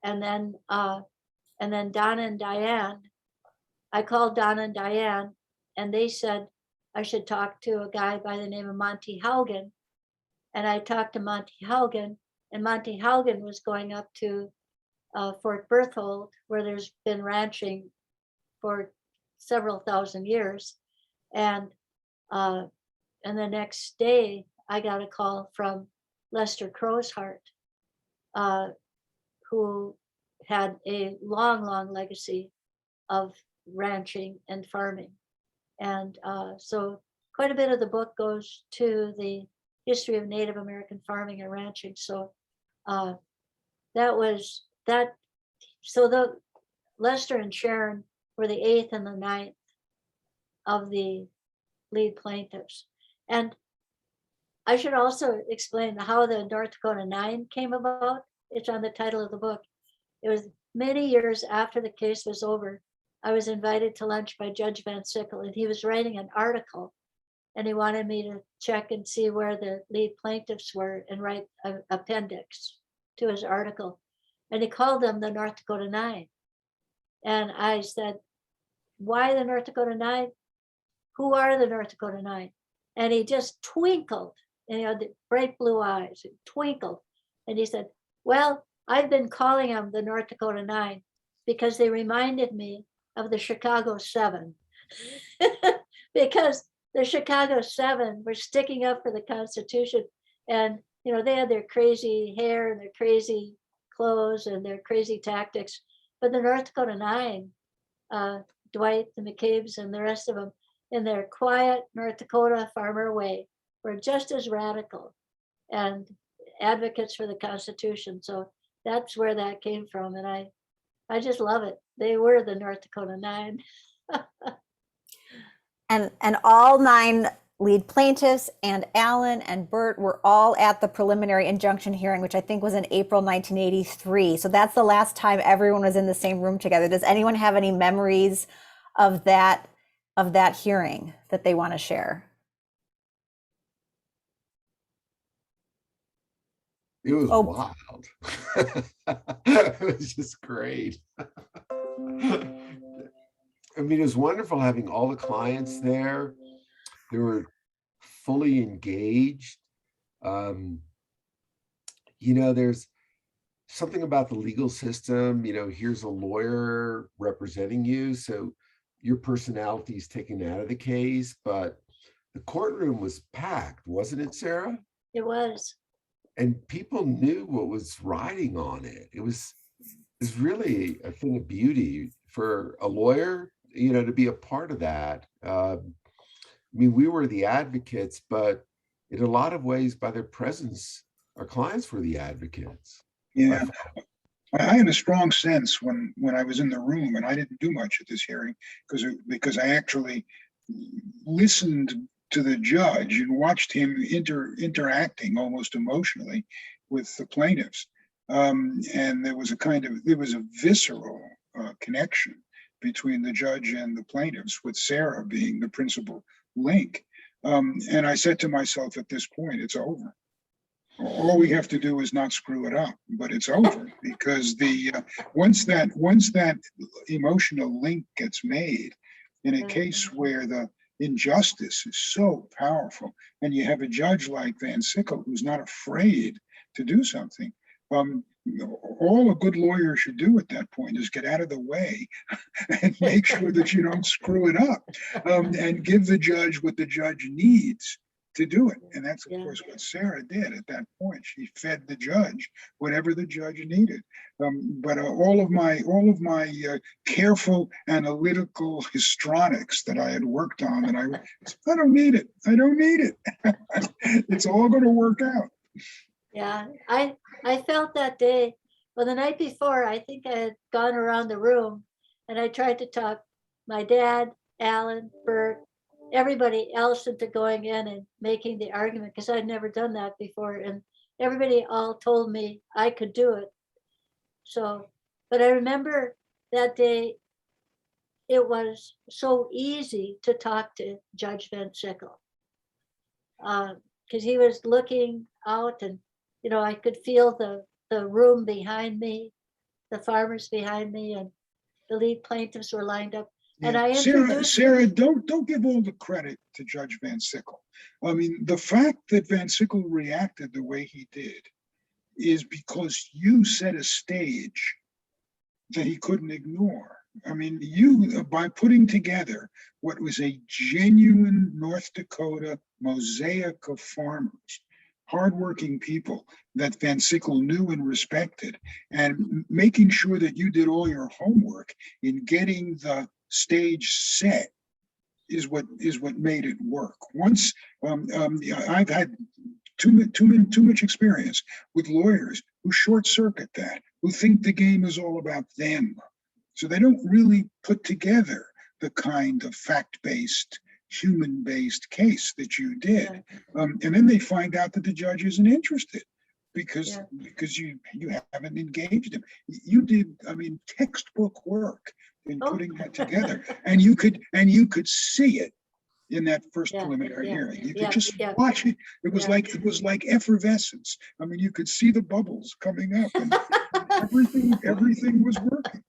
Speaker 4: And then Donna and Diane, I called Donna and Diane, and they said I should talk to a guy by the name of Monty Haugen. And I talked to Monty Haugen, and Monty Haugen was going up to Fort Berthold, where there's been ranching for several thousand years. And the next day, I got a call from Lester Crowsheart, who had a long, long legacy of ranching and farming. And so quite a bit of the book goes to the history of Native American farming and ranching. So Lester and Sharon were the 8th and the 9th of the lead plaintiffs. And I should also explain how the North Dakota 9 came about. It's on the title of the book. It was many years after the case was over. I was invited to lunch by Judge Van Sickle, and he was writing an article, and he wanted me to check and see where the lead plaintiffs were and write an appendix to his article. And he called them the North Dakota 9. And I said, why the North Dakota 9? Who are the North Dakota 9? And he just twinkled, and he had the bright blue eyes, he twinkled. And he said, well, I've been calling them the North Dakota 9 because they reminded me of the Chicago 7. Because the Chicago 7 were sticking up for the Constitution, and they had their crazy hair and their crazy clothes and their crazy tactics. But the North Dakota 9, Dwight, the McCabe's, and the rest of them, in their quiet North Dakota farmer way, were just as radical and advocates for the Constitution. So that's where that came from, and I just love it. They were the North Dakota 9.
Speaker 5: And all 9 lead plaintiffs and Alan and Bert were all at the preliminary injunction hearing, which I think was in April 1983. So that's the last time everyone was in the same room together. Does anyone have any memories of that hearing that they want to share?
Speaker 7: It was wild. It was just great. I mean, it was wonderful having all the clients there. They were fully engaged. There's something about the legal system. Here's a lawyer representing you, so your personality is taken out of the case. But the courtroom was packed, wasn't it, Sarah?
Speaker 4: It was.
Speaker 7: And people knew what was riding on it. It was really a thing of beauty for a lawyer, to be a part of that. We were the advocates, but in a lot of ways, by their presence, our clients were the advocates.
Speaker 8: Yeah, I had a strong sense when I was in the room, and I didn't do much at this hearing because I actually listened to the judge and watched him interacting almost emotionally with the plaintiffs. And there was a visceral connection between the judge and the plaintiffs, with Sarah being the principal link. And I said to myself, at this point, it's over. All we have to do is not screw it up, but it's over, because once that emotional link gets made in a case where the injustice is so powerful, and you have a judge like Van Sickle who's not afraid to do something, all a good lawyer should do at that point is get out of the way and make sure that you don't screw it up, and give the judge what the judge needs to do it. And that's, of
Speaker 4: Yeah.
Speaker 8: course, what Sarah did at that point. She fed the judge whatever the judge needed. But all of my careful analytical histrionics that I had worked on, and I don't need it. I don't need it. It's all going to work out.
Speaker 4: Yeah, I felt that day, well, the night before, I think I had gone around the room and I tried to talk my dad, Alan, Bert, everybody else into going in and making the argument, because I'd never done that before. And everybody all told me I could do it. So, but I remember that day, it was so easy to talk to Judge Van Sickle. Because he was looking out, and I could feel the room behind me, the farmers behind me, and the lead plaintiffs were lined up. And I introduced
Speaker 8: Sarah, don't give all the credit to Judge Van Sickle. I mean, the fact that Van Sickle reacted the way he did is because you set a stage that he couldn't ignore. I mean, you, by putting together what was a genuine North Dakota mosaic of farmers, hardworking people that Van Sickle knew and respected, and making sure that you did all your homework in getting the stage set is what made it work. Once I've had too much experience with lawyers who short circuit that, who think the game is all about them. So they don't really put together the kind of fact-based, human-based case that you did. And then they find out that the judge isn't interested because you haven't engaged him. You did, textbook work in putting that together. And you could see it in that first preliminary hearing. You could just watch it. It was like effervescence. I mean, you could see the bubbles coming up, and everything was working.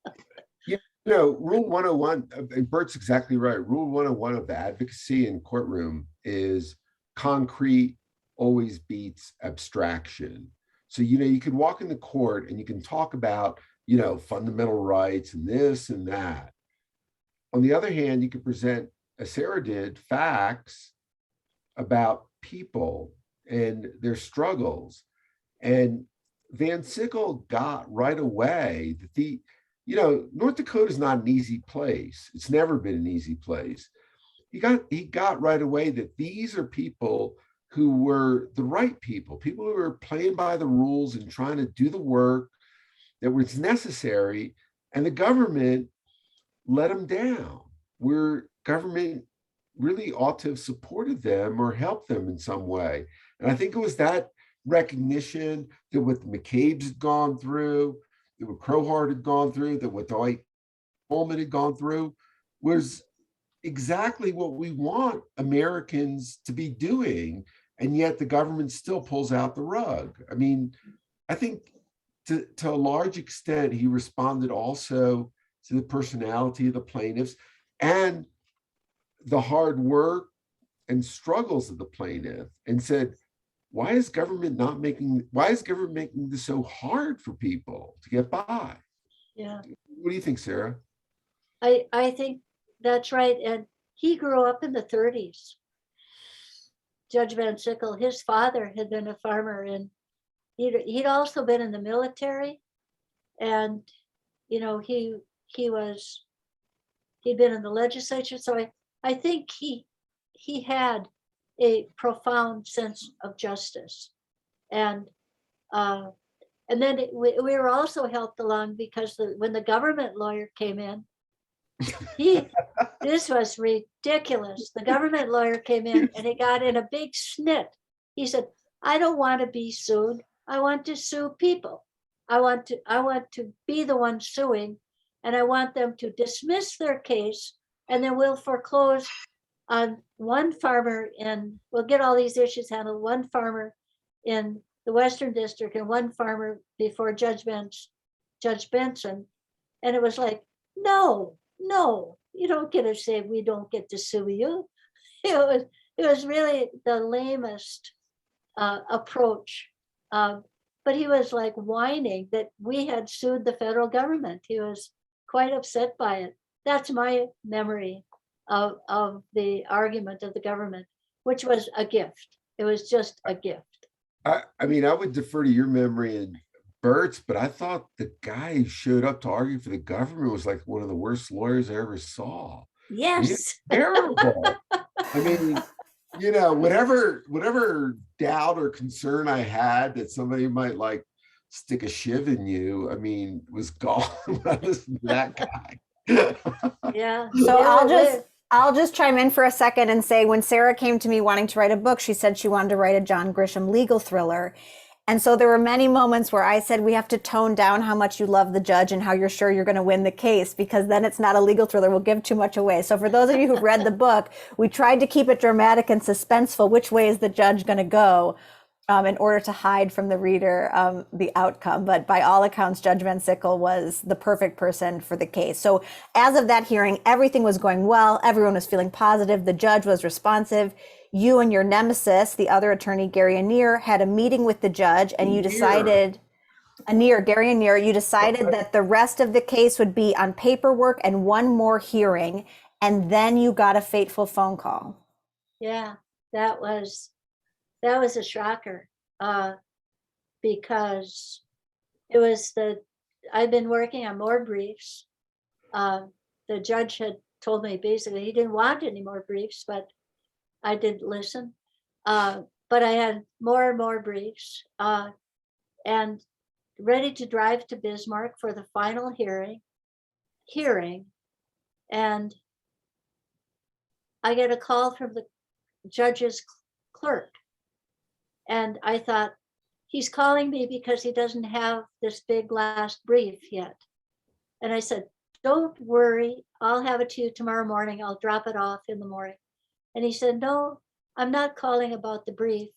Speaker 7: Rule 101, and Bert's exactly right. Rule 101 of the advocacy in courtroom is concrete always beats abstraction. So, you could walk in the court and you can talk about, fundamental rights and this and that. On the other hand, you could present, as Sarah did, facts about people and their struggles. And Van Sickle got right away that North Dakota is not an easy place. It's never been an easy place. He got right away that these are people who were the right people who were playing by the rules and trying to do the work that was necessary, and the government let them down, where government really ought to have supported them or helped them in some way. And I think it was that recognition that what the McCabe's had gone through, that what Crowhart had gone through, that what Dwight Coleman had gone through, was exactly what we want Americans to be doing, and yet the government still pulls out the rug. I mean, I think to a large extent, he responded also to the personality of the plaintiffs and the hard work and struggles of the plaintiff, and said, why is government making this so hard for people to get by?
Speaker 4: Yeah.
Speaker 7: What do you think, Sarah?
Speaker 4: I think that's right. And he grew up in the 30s. Judge Van Sickle, his father had been a farmer, and he'd also been in the military. And, he'd been in the legislature. So I think he had a profound sense of justice. And then we were also helped along because when the government lawyer came in, this was ridiculous. The government lawyer came in and he got in a big snit. He said, I don't want to be sued. I want to sue people. I want to be the one suing, and I want them to dismiss their case, and then we'll foreclose on one farmer, and we'll get all these issues handled. One farmer in the Western District and one farmer before Judge Benson. And it was like, no, you don't get to say we don't get to sue you. It was really the lamest approach. but he was like whining that we had sued the federal government. He was quite upset by it. That's my memory of the argument of the government, which was a gift. It was just a gift.
Speaker 7: I mean, I would defer to your memory and Bert's, but I thought the guy who showed up to argue for the government was like one of the worst lawyers I ever saw.
Speaker 4: Yes.
Speaker 7: Terrible. I mean, you know, whatever doubt or concern I had that somebody might like stick a shiv in you, I mean, was gone when I listened to that guy.
Speaker 4: Yeah.
Speaker 5: So
Speaker 4: Yeah,
Speaker 5: I'll just chime in for a second and say when Sarah came to me wanting to write a book, she said she wanted to write a John Grisham legal thriller. And so there were many moments where I said, we have to tone down how much you love the judge and how you're sure you're going to win the case, because then it's not a legal thriller. We'll give too much away. So for those of you who've read the book, we tried to keep it dramatic and suspenseful. Which way is the judge going to go? In order to hide from the reader the outcome. But by all accounts, Judge Van Sickle was the perfect person for the case. So as of that hearing, everything was going well. Everyone was feeling positive. The judge was responsive. You and your nemesis, the other attorney, Gary Anir, had a meeting with the judge, and you decided, Gary Anir, you decided that the rest of the case would be on paperwork and one more hearing, and then you got a fateful phone call.
Speaker 4: yeah, that was a shocker, because it was I've been working on more briefs. The judge had told me basically he didn't want any more briefs, but I didn't listen. But I had more and more briefs, and ready to drive to Bismarck for the final hearing. And I get a call from the judge's clerk. And I thought, he's calling me because he doesn't have this big last brief yet. And I said, don't worry, I'll have it to you tomorrow morning. I'll drop it off in the morning. And he said, no, I'm not calling about the brief.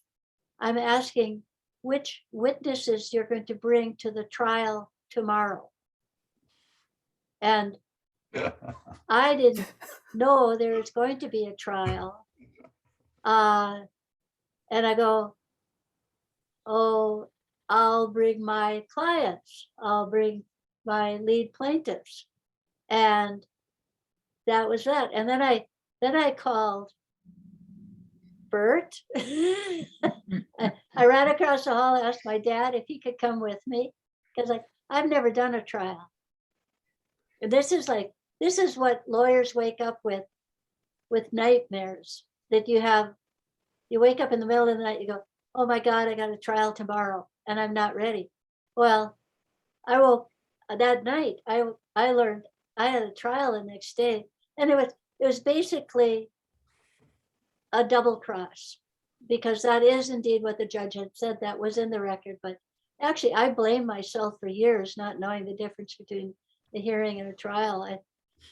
Speaker 4: I'm asking which witnesses you're going to bring to the trial tomorrow. And I didn't know there was going to be a trial. And I go, oh, I'll bring my clients. I'll bring my lead plaintiffs. And that was that. And then I called Bert. I ran across the hall, asked my dad if he could come with me, because I've never done a trial. And this is what lawyers wake up with nightmares, that you wake up in the middle of the night, you go, oh my God, I got a trial tomorrow and I'm not ready. Well, that night, I learned I had a trial the next day, and it was basically a double cross, because that is indeed what the judge had said. That was in the record. But actually, I blamed myself for years not knowing the difference between a hearing and a trial.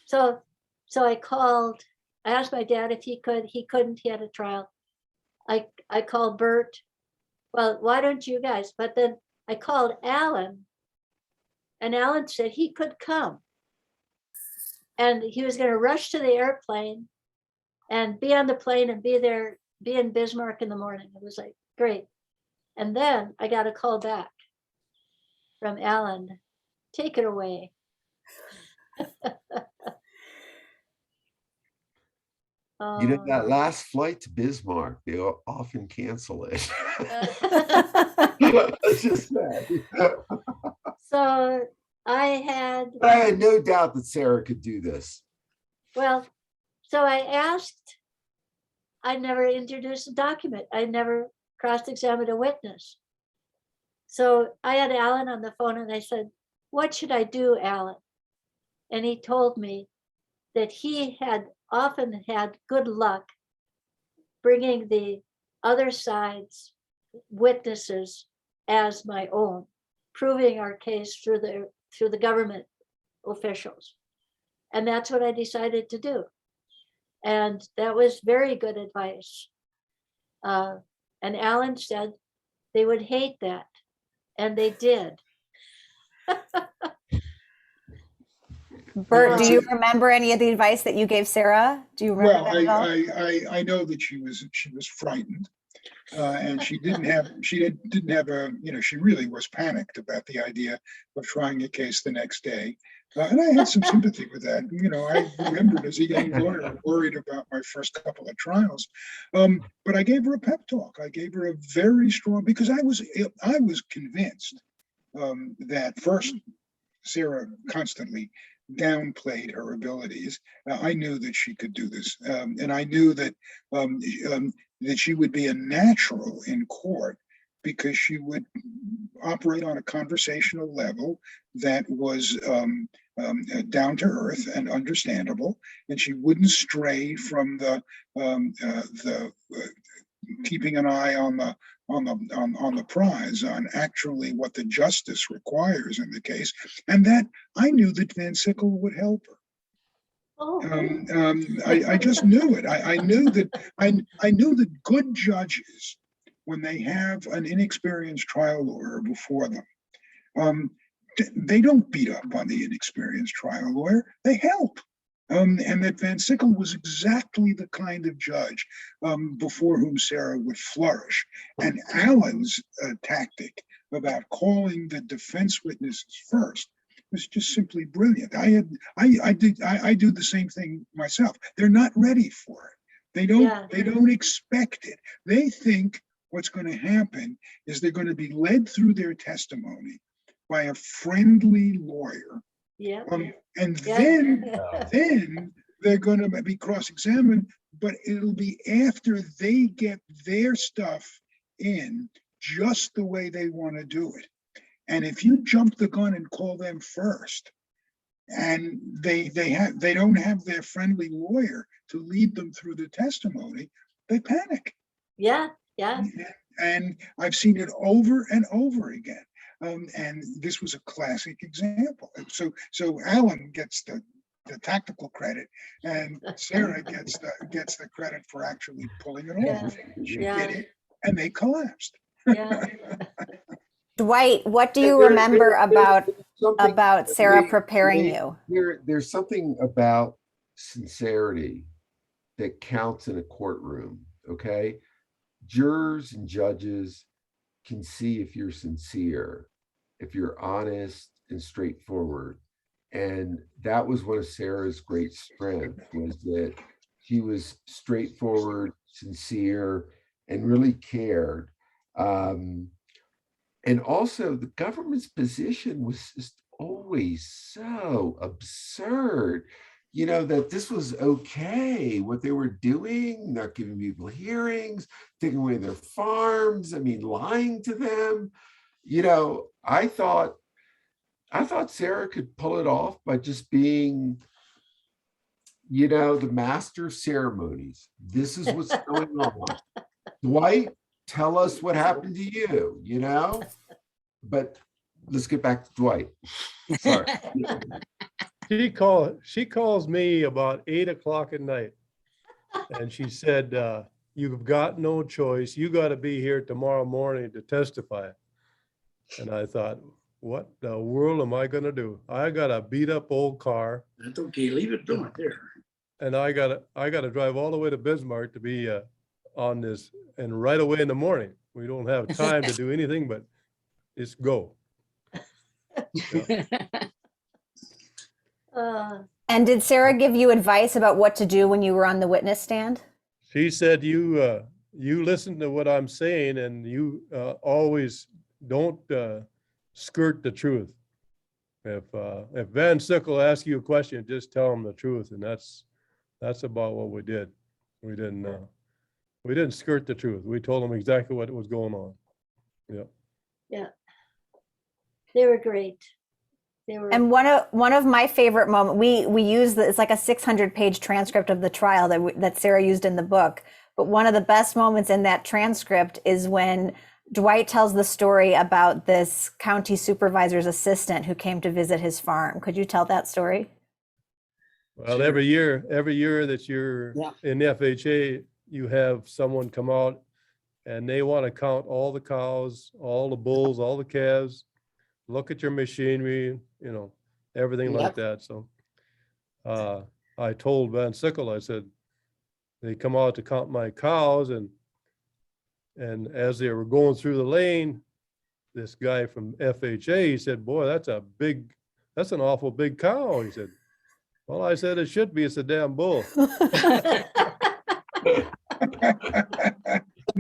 Speaker 4: So I called, I asked my dad if he could. He couldn't, he had a trial. I called Bert. Well, why don't you guys? But then I called Alan, and Alan said he could come. And he was going to rush to the airplane and be on the plane and be in Bismarck in the morning. It was like, great. And then I got a call back from Alan. Take it away.
Speaker 7: You know, that last flight to Bismarck, they often cancel it. It's just sad.
Speaker 4: So I had
Speaker 7: no doubt that Sarah could do this.
Speaker 4: Well, so I asked, I never introduced a document. I never cross-examined a witness. So I had Alan on the phone and I said, what should I do, Alan? And he told me that he had often had good luck bringing the other side's witnesses as my own, proving our case through the government officials. And that's what I decided to do. And that was very good advice. And Alan said they would hate that. And they did.
Speaker 5: Bert, do you remember any of the advice that you gave Sarah? Do you remember
Speaker 8: Well,
Speaker 5: that at all?
Speaker 8: I know that she was frightened. And she didn't have a, she really was panicked about the idea of trying a case the next day. And I had some sympathy with that. I remembered as a young lawyer worried about my first couple of trials. But I gave her a pep talk. I gave her a very strong, because I was convinced that first, Sarah constantly downplayed her abilities. I knew that she could do this. And I knew that that she would be a natural in court because she would operate on a conversational level that was down to earth and understandable, and she wouldn't stray from the keeping an eye on the prize, on actually what the justice requires in the case, and that I knew that Van Sickle would help her. I just knew it. I knew that good judges, when they have an inexperienced trial lawyer before them, they don't beat up on the inexperienced trial lawyer. They help. And that Van Sickle was exactly the kind of judge before whom Sarah would flourish. And Alan's tactic about calling the defense witnesses first was just simply brilliant. I do the same thing myself. They're not ready for it. They don't expect it. They think what's going to happen is they're going to be led through their testimony by a friendly lawyer.
Speaker 4: Yeah.
Speaker 8: And then they're going to be cross-examined, but it'll be after they get their stuff in just the way they want to do it. And if you jump the gun and call them first, and they don't have their friendly lawyer to lead them through the testimony, they panic.
Speaker 4: Yeah.
Speaker 8: And I've seen it over and over again. And this was a classic example. So Alan gets the tactical credit, and Sarah gets the credit for actually pulling it off. She did it, and they collapsed.
Speaker 4: Yeah.
Speaker 5: Dwight, what do you remember about Sarah preparing you?
Speaker 7: There's something about sincerity that counts in a courtroom. Okay, jurors and judges can see if you're sincere, if you're honest and straightforward. And that was one of Sarah's great strengths, was that she was straightforward, sincere, and really cared. And also the government's position was just always so absurd, that this was okay, what they were doing, not giving people hearings, taking away their farms, lying to them. I thought Sarah could pull it off by just being, the master of ceremonies. This is what's going on. Dwight, tell us what happened to you, But let's get back to Dwight. Sorry.
Speaker 6: She calls me about 8 o'clock at night, and she said, "You've got no choice. You got to be here tomorrow morning to testify." And I thought, what the world am I going to do? I got a beat up old car.
Speaker 2: That's okay. Leave it doing there.
Speaker 6: And I got to drive all the way to Bismarck to be on this, and right away in the morning. We don't have time to do anything but just go. Yeah.
Speaker 5: And did Sarah give you advice about what to do when you were on the witness stand?
Speaker 6: She said, you listen to what I'm saying, and you always don't skirt the truth. If Van Sickle asks you a question, just tell him the truth, and that's about what we did. We didn't skirt the truth. We told him exactly what was going on. Yeah.
Speaker 4: Yeah. They were great.
Speaker 5: And one of my favorite moments, we use it's like a 600-page transcript of the trial that Sarah used in the book. But one of the best moments in that transcript is when Dwight tells the story about this county supervisor's assistant who came to visit his farm. Could you tell that story?
Speaker 6: Well, sure. Every year that you're in FHA, you have someone come out and they want to count all the cows, all the bulls, all the calves, look at your machinery, everything like that. So I told Van Sickle, I said, they come out to count my cows, and And as they were going through the lane, this guy from FHA, he said, boy, that's an awful big cow. He said, well, I said, it should be. It's a damn bull.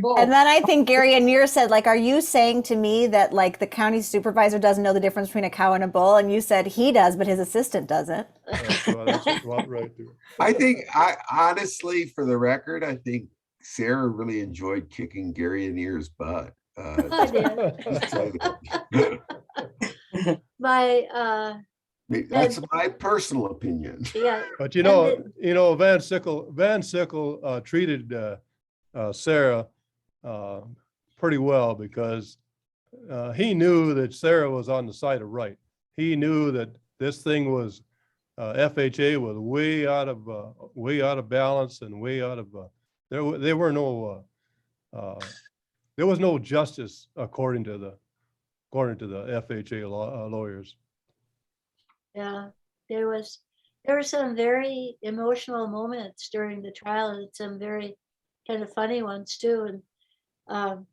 Speaker 5: And then I think Gary and Neer said, like, are you saying to me that like the county supervisor doesn't know the difference between a cow and a bull? And you said he does, but his assistant doesn't.
Speaker 6: That's about right there.
Speaker 7: I think, honestly, for the record, I think Sarah really enjoyed kicking Gary and Neer's butt.
Speaker 4: I did.
Speaker 7: That's my personal opinion.
Speaker 4: Yeah,
Speaker 6: But Van Sickle treated Sarah pretty well, because he knew that Sarah was on the side of right. He knew that this thing was FHA was way out of balance and way out of there was no justice according to the FHA lawyers.
Speaker 4: yeah. There were some very emotional moments during the trial, and some very kind of funny ones too. And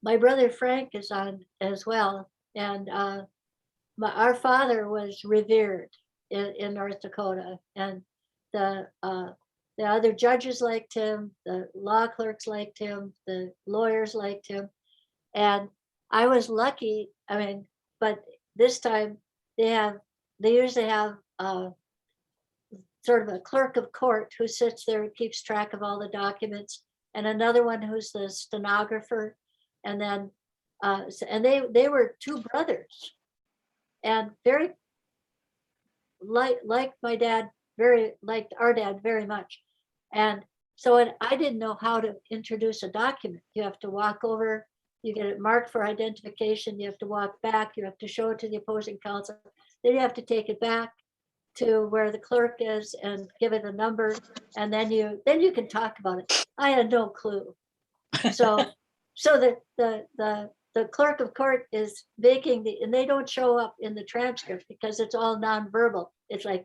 Speaker 4: my brother Frank is on as well, and our father was revered in North Dakota, and the other judges liked him, the law clerks liked him, the lawyers liked him, and I was lucky. I mean, but this time they usually have sort of a clerk of court who sits there and keeps track of all the documents, and another one who's the stenographer, and then and they were two brothers, and very like my dad, very liked our dad very much. And so I didn't know how to introduce a document. You have to walk over, you get it marked for identification, you have to walk back, you have to show it to the opposing counsel, then you have to take it back to where the clerk is and give it a number, and then you can talk about it. I had no clue. So the clerk of court is making and they don't show up in the transcript because it's all nonverbal. It's like,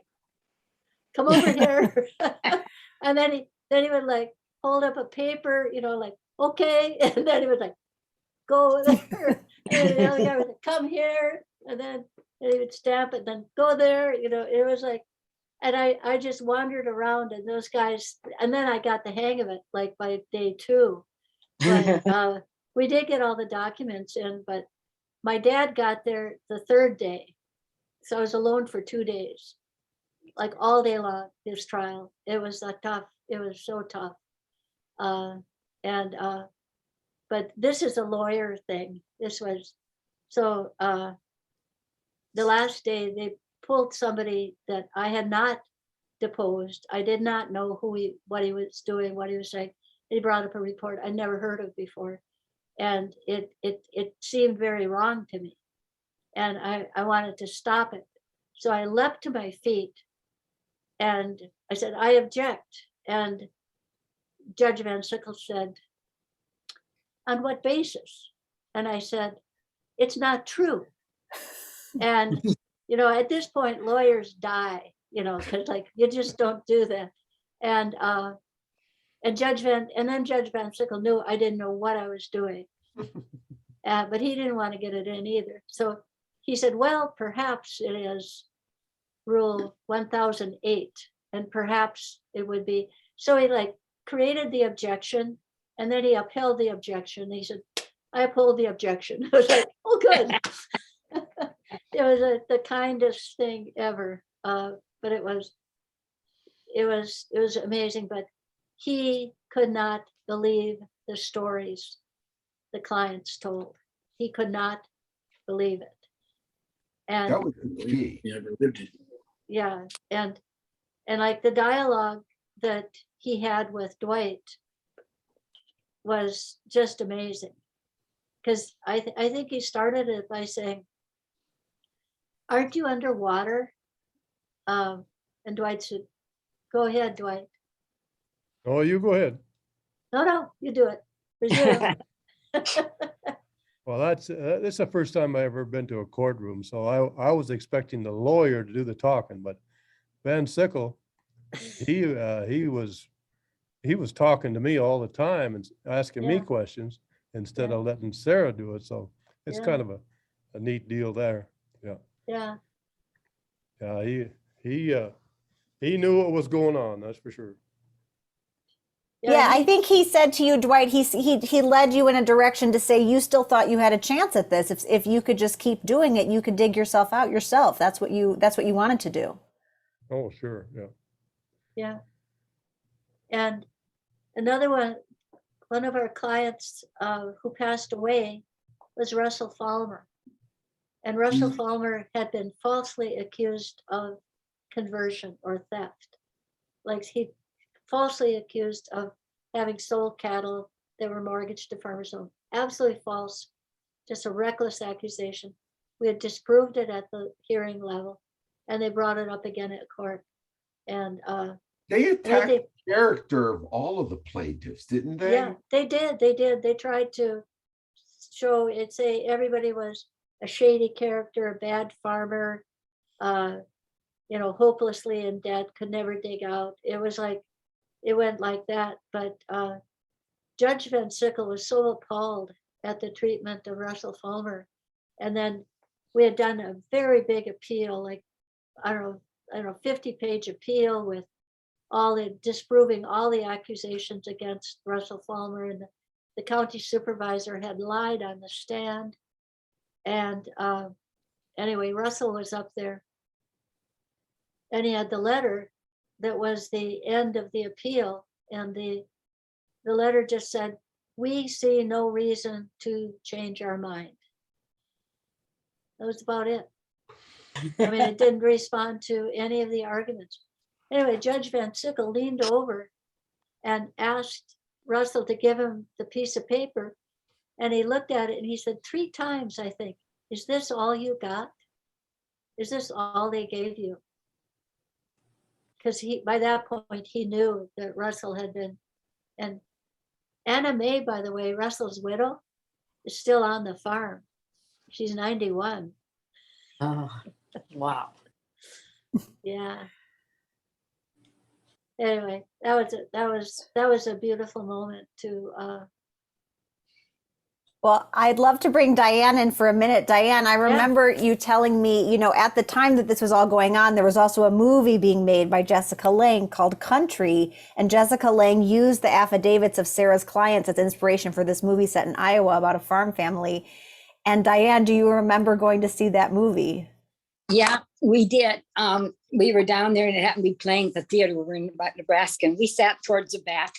Speaker 4: come over here. And then he would like hold up a paper, like, okay. And then he would like, go there. And the other guy would like, come here. And then he would stamp it, then go there. It was like, and I just wandered around, and those guys, and then I got the hang of it, like by day 2. But we did get all the documents in, but my dad got there the 3rd day. So I was alone for 2 days, like all day long, this trial. It was tough. It was so tough. But this is a lawyer thing. This was, so the last day they pulled somebody that I had not deposed. I did not know what he was doing, what he was saying. He brought up a report I never heard of before. And it seemed very wrong to me. And I wanted to stop it. So I leapt to my feet and I said, I object. And Judge Van Sickle said, on what basis? And I said, it's not true. And, at this point, lawyers die, because like, you just don't do that. And then Judge Van Sickle knew I didn't know what I was doing. But he didn't want to get it in either. So he said, well, perhaps it is Rule 1008, and perhaps it would be. So he like created the objection, and then he upheld the objection. He said, I uphold the objection. I was like, oh, good. It was the kindest thing ever. But it was amazing. But he could not believe the stories the clients told. He could not believe it. And
Speaker 7: That was the key.
Speaker 2: You never lived it.
Speaker 4: yeah, and like the dialogue that he had with Dwight was just amazing, because I think he started it by saying, aren't you underwater? And Dwight said, go ahead, Dwight.
Speaker 6: Oh, you go ahead.
Speaker 4: No, you do it. Resume.
Speaker 6: Well, that's the first time I ever been to a courtroom, so I was expecting the lawyer to do the talking, but Van Sickle, he was he was talking to me all the time and asking me
Speaker 4: Yeah.
Speaker 6: questions instead
Speaker 4: Yeah.
Speaker 6: of letting Sarah do it. So it's
Speaker 4: Yeah.
Speaker 6: kind of a neat deal there. Yeah.
Speaker 4: Yeah,
Speaker 6: Yeah. He knew what was going on. That's for sure.
Speaker 5: Yeah, I
Speaker 4: he-
Speaker 5: think he said to you, Dwight, he led you in a direction to say you still thought you had a chance at this. If you could just keep doing it, you could dig yourself out yourself. That's what you wanted to do.
Speaker 6: Oh, sure. Yeah.
Speaker 4: Yeah. And another one of our clients who passed away was Russell Falmer. And Russell Falmer had been falsely accused of conversion or theft. Like he falsely accused of having sold cattle that were mortgaged to farmers owned. Absolutely false, just a reckless accusation. We had disproved it at the hearing level, and they brought it up again at court. And
Speaker 7: They attacked
Speaker 4: they-
Speaker 7: the character of all of the plaintiffs, didn't they?
Speaker 4: yeah, they did. They tried to show it, say everybody was a shady character, a bad farmer, hopelessly in debt, could never dig out. It was like, it went like that. But Judge Van Sickle was so appalled at the treatment of Russell Falmer. And then we had done a very big appeal, like, I don't know, 50-page appeal with disproving all the accusations against Russell Falmer. And the county supervisor had lied on the stand. And anyway, Russell was up there and he had the letter that was the end of the appeal. And the letter just said, "We see no reason to change our mind." That was about it. I mean, it didn't respond to any of the arguments. Anyway, Judge Van Sickle leaned over and asked Russell to give him the piece of paper. And he looked at it and he said 3 times, I think, "Is this all you got? Is this all they gave you?" Because by that point, he knew that Russell had been, and Anna Mae, by the way, Russell's widow, is still on the farm. She's 91.
Speaker 3: Oh, wow.
Speaker 4: Yeah. Anyway, that was a beautiful moment to
Speaker 5: Well, I'd love to bring Diane in for a minute. Diane, I remember you telling me, at the time that this was all going on, there was also a movie being made by Jessica Lange called Country. And Jessica Lange used the affidavits of Sarah's clients as inspiration for this movie set in Iowa about a farm family. And Diane, do you remember going to see that movie?
Speaker 3: Yeah, we did. We were down there and it happened to be playing at the theater. We were in Nebraska and we sat towards the back.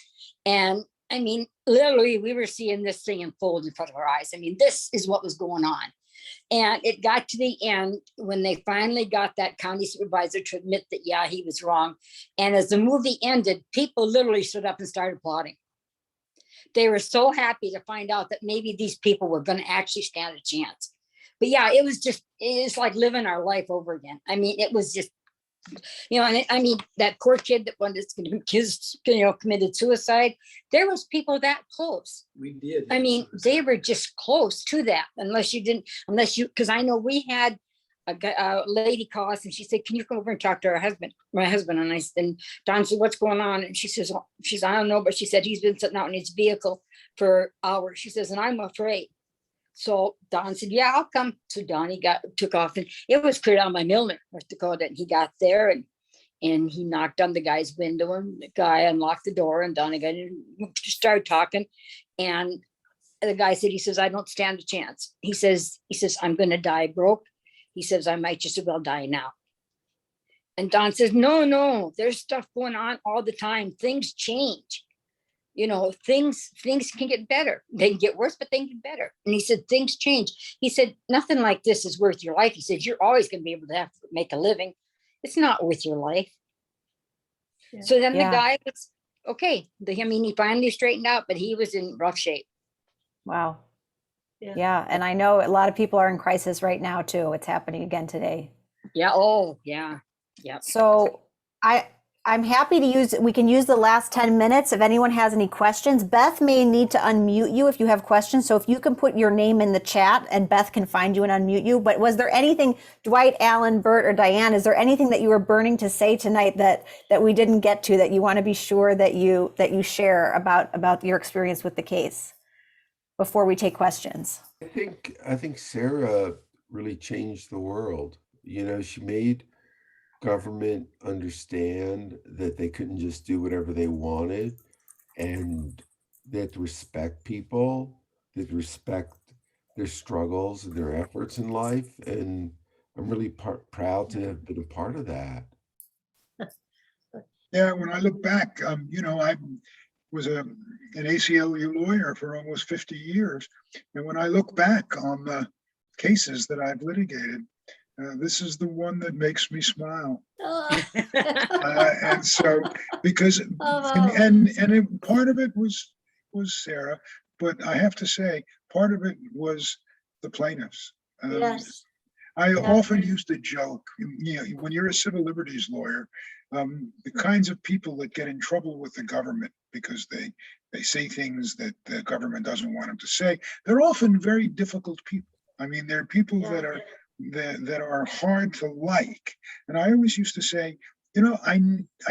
Speaker 3: And I mean, literally, we were seeing this thing unfold in front of our eyes. I mean, this is what was going on. And it got to the end when they finally got that county supervisor to admit that, yeah, he was wrong. And as the movie ended, people literally stood up and started applauding. They were so happy to find out that maybe these people were going to actually stand a chance. But yeah, it's like living our life over again. I mean, it was just, and I mean, that poor kid that wanted to committed suicide, there was people that close.
Speaker 2: We did.
Speaker 3: I mean, they were just close to that, because I know we had a lady call us and she said, "Can you come over and talk to my husband?" And I said, and Don said, "What's going on?" And she says, "I don't know," but she said, "He's been sitting out in his vehicle for hours." She says, "And I'm afraid." So Don said, "Yeah, I'll come." So Donnie took off, and it was clear down by Milner, North Dakota. And he got there and he knocked on the guy's window, and the guy unlocked the door, and Donnie got in, started talking. And the guy said, he says, "I don't stand a chance." He says, "I'm going to die broke." He says, "I might just as well die now." And Don says, no, there's stuff going on all the time. Things change. Things can get better. They can get worse, but they can get better. And he said, things change. He said, nothing like this is worth your life. He said, you're always going to be able to have to make a living. It's not worth your life.
Speaker 4: Yeah.
Speaker 3: So then
Speaker 5: Yeah.
Speaker 3: the guy was, okay. He finally straightened out, but he was in rough shape.
Speaker 5: Wow.
Speaker 4: Yeah.
Speaker 5: Yeah. And I know a lot of people are in crisis right now too. It's happening again today.
Speaker 3: Yeah. Oh, yeah. Yeah.
Speaker 5: So I'm happy to we can use the last 10 minutes if anyone has any questions. Beth may need to unmute you if you have questions. So if you can put your name in the chat and Beth can find you and unmute you. But was there anything, Dwight, Alan, Bert, or Diane, is there anything that you were burning to say tonight that we didn't get to that you want to be sure that you share about your experience with the case before we take questions?
Speaker 7: I think Sarah really changed the world. You know, she made government understand that they couldn't just do whatever they wanted, and they had to respect people, they had to respect their struggles and their efforts in life. And I'm really proud to have been a part of that.
Speaker 8: Yeah, when I look back, you know, I was an ACLU lawyer for almost 50 years. And when I look back on the cases that I've litigated, this is the one that makes me smile.
Speaker 4: Oh.
Speaker 8: And so, because, part of it was Sarah, but I have to say, part of it was the plaintiffs.
Speaker 4: Yes.
Speaker 8: I often used to joke, you know, when you're a civil liberties lawyer, the kinds of people that get in trouble with the government because they say things that the government doesn't want them to say, they're often very difficult people. I mean, they're people that are hard to like. And I always used to say, you know, I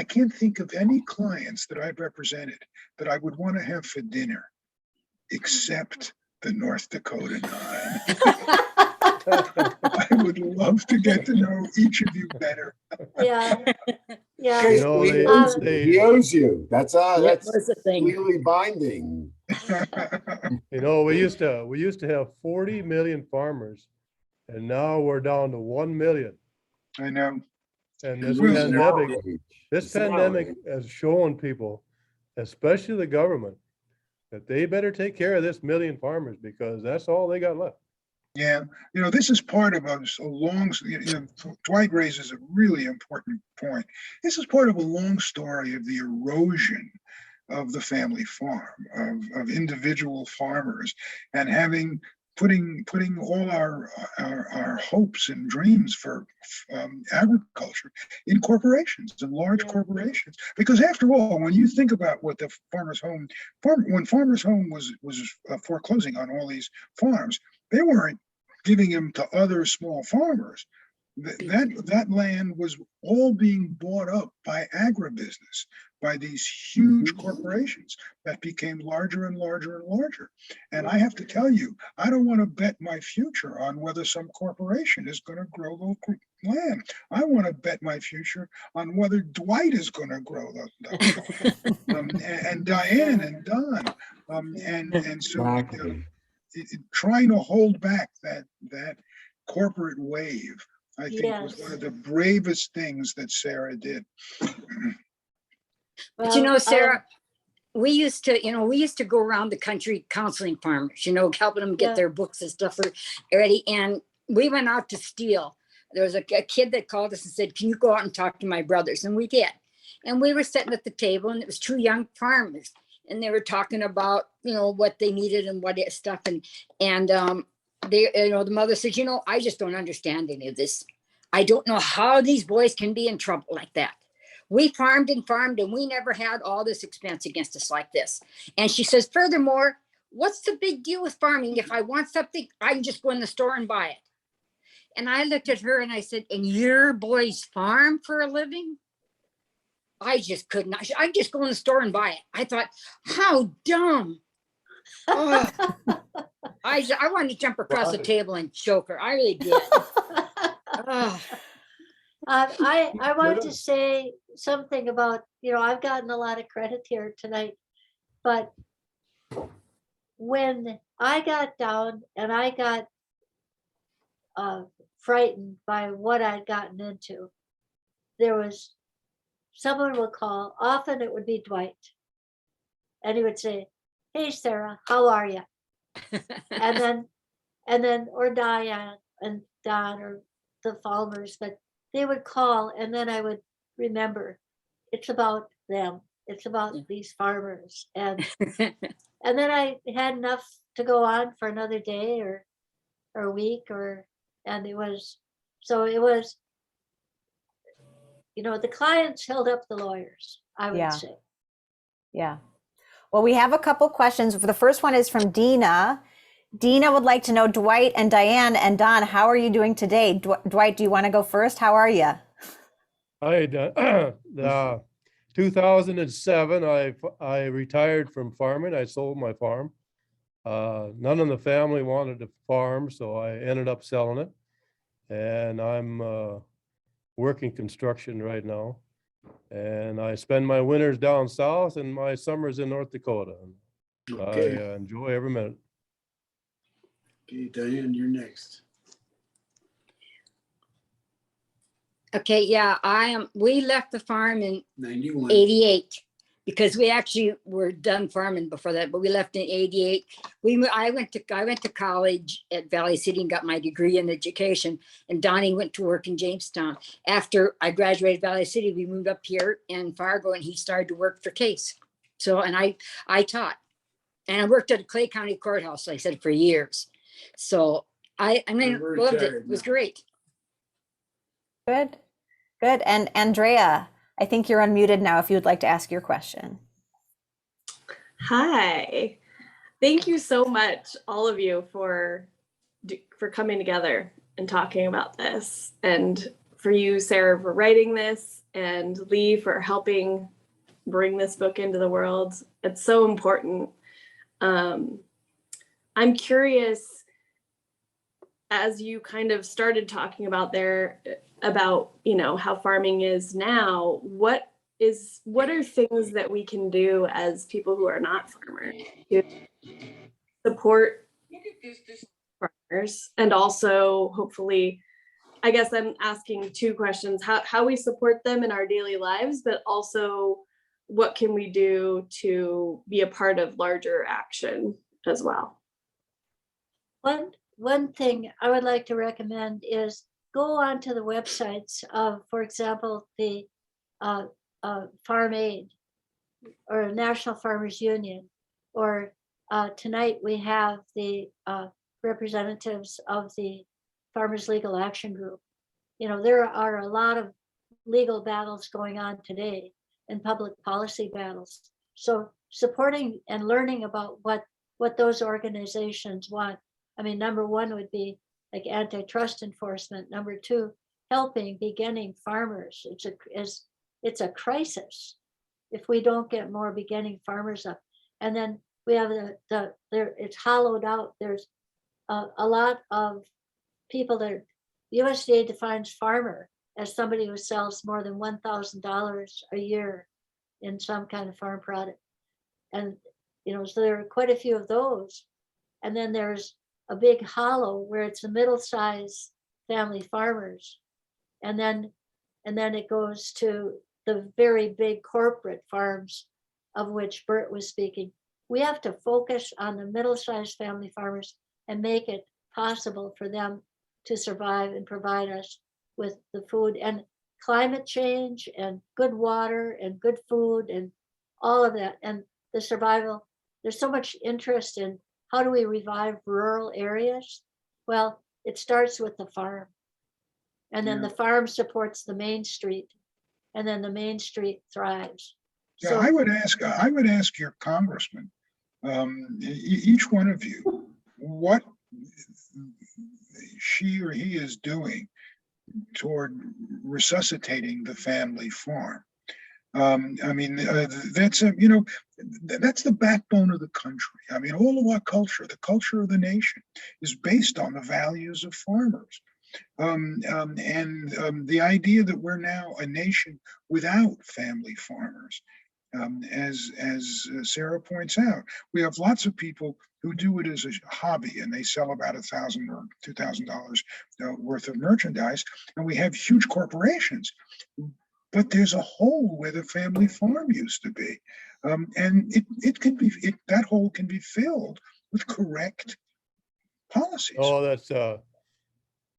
Speaker 8: can't think of any clients that I've represented that I would want to have for dinner, except the North Dakota 9. I would love to get to know each of you better.
Speaker 4: Yeah. Yeah.
Speaker 6: You know,
Speaker 7: He owes you. That's
Speaker 3: was the thing.
Speaker 7: legally binding.
Speaker 6: You know, we used to have 40 million farmers, and now we're down to 1 million.
Speaker 8: I know.
Speaker 6: And this
Speaker 8: Well,
Speaker 6: pandemic has shown people, especially the government, that they better take care of this million farmers, because that's all they got left.
Speaker 8: Yeah, you know, this is part of a long, you know, Dwight raises a really important point. This is part of a long story of the erosion of the family farm, of individual farmers, and putting all our hopes and dreams for agriculture in corporations and large corporations. Because after all, when you think about what the when Farmers Home was foreclosing on all these farms, they weren't giving them to other small farmers. That land was all being bought up by agribusiness, by these huge corporations that became larger and larger and larger. And I have to tell you, I don't want to bet my future on whether some corporation is going to grow the land. I want to bet my future on whether Dwight is going to grow the and Diane and Don. And so
Speaker 7: Exactly.
Speaker 8: trying to hold back that corporate wave, I think, was one of the bravest things that Sarah did.
Speaker 3: But you know, Sarah, we used to go around the country counseling farmers, you know, helping them get their books and stuff ready. And we went out to Steele. There was a kid that called us and said, "Can you go out and talk to my brothers?" And we did. And we were sitting at the table, and it was two young farmers, and they were talking about, you know, what they needed and what stuff. And they, you know, the mother said, "You know, I just don't understand any of this. I don't know how these boys can be in trouble like that. We farmed, and we never had all this expense against us like this." And she says, "Furthermore, what's the big deal with farming? If I want something, I can just go in the store and buy it." And I looked at her and I said, "And your boys farm for a living?" I just could not. I just go in the store and buy it. I thought, how dumb. Oh, I wanted to jump across the table and choke her. I really did.
Speaker 4: I want to say something about, you know, I've gotten a lot of credit here tonight, but when I got down and I got frightened by what I'd gotten into, there was someone would call, often it would be Dwight, and he would say, "Hey, Sarah, how are you?" and then or Diane and Don or the Falmers, but they would call, and then I would remember it's about them. It's about these farmers. And then I had enough to go on for another day or a week, and it was the clients held up the lawyers, I would
Speaker 5: Yeah.
Speaker 4: say.
Speaker 5: Yeah. Well, we have a couple questions. The first one is from Dina. Dina would like to know, Dwight and Diane and Don, how are you doing today? Dwight, do you want to go first? How are you?
Speaker 6: I 2007, I retired from farming. I sold my farm. None of the family wanted to farm, so I ended up selling it. And I'm working construction right now. And I spend my winters down south and my summers in North Dakota.
Speaker 2: Okay,
Speaker 6: I enjoy every minute.
Speaker 2: okay, Diane, you're next.
Speaker 3: Okay, yeah, we left the farm in
Speaker 2: 91.
Speaker 3: 88 because we actually were done farming before that, but we left in 88. I went to college at Valley City and got my degree in education, and Donnie went to work in Jamestown. After I graduated Valley City, we moved up here in Fargo, and he started to work for Case. So, and I taught, and I worked at a Clay County courthouse, like I said, for years. So I
Speaker 2: We're
Speaker 3: loved it.
Speaker 2: retired
Speaker 3: It was
Speaker 2: now.
Speaker 3: great.
Speaker 5: Good. Good. And Andrea, I think you're unmuted now if you would like to ask your question.
Speaker 9: Hi. Thank you so much, all of you, for coming together and talking about this, and for you, Sarah, for writing this, and Lee for helping bring this book into the world. It's so important. I'm curious, as you kind of started talking about how farming is now, what are things that we can do as people who are not farmers to support farmers, and also hopefully, I guess I'm asking two questions: how we support them in our daily lives, but also what can we do to be a part of larger action as well?
Speaker 4: One thing I would like to recommend is go onto the websites of, for example, the Farm Aid or National Farmers Union, or tonight we have the representatives of the Farmers Legal Action Group. There are a lot of legal battles going on today and public policy battles. So supporting and learning about what those organizations want. I mean, number one would be like antitrust enforcement. Number two, helping beginning farmers. It's a crisis if we don't get more beginning farmers up. And then we have it's hollowed out. There's a lot of people that USDA defines farmer as somebody who sells more than $1,000 a year in some kind of farm product. And, so there are quite a few of those. And then there's a big hollow where it's the middle-sized family farmers. And then it goes to the very big corporate farms of which Bert was speaking. We have to focus on the middle-sized family farmers and make it possible for them to survive and provide us with the food. And climate change and good water and good food and all of that, and the survival. There's so much interest in how do we revive rural areas? Well, it starts with the farm. And then the farm supports the main street, and then the main street thrives.
Speaker 8: Yeah,
Speaker 4: So
Speaker 8: I would ask your congressman, each one of you, what she or he is doing toward resuscitating the family farm. I mean, that's the backbone of the country. I mean, all of our culture, the culture of the nation, is based on the values of farmers. The idea that we're now a nation without family farmers, as Sarah points out, we have lots of people who do it as a hobby, and they sell about $1,000 or $2,000 worth of merchandise, and we have huge corporations. But there's a hole where the family farm used to be, and that hole can be filled with correct policies.
Speaker 6: Oh, that's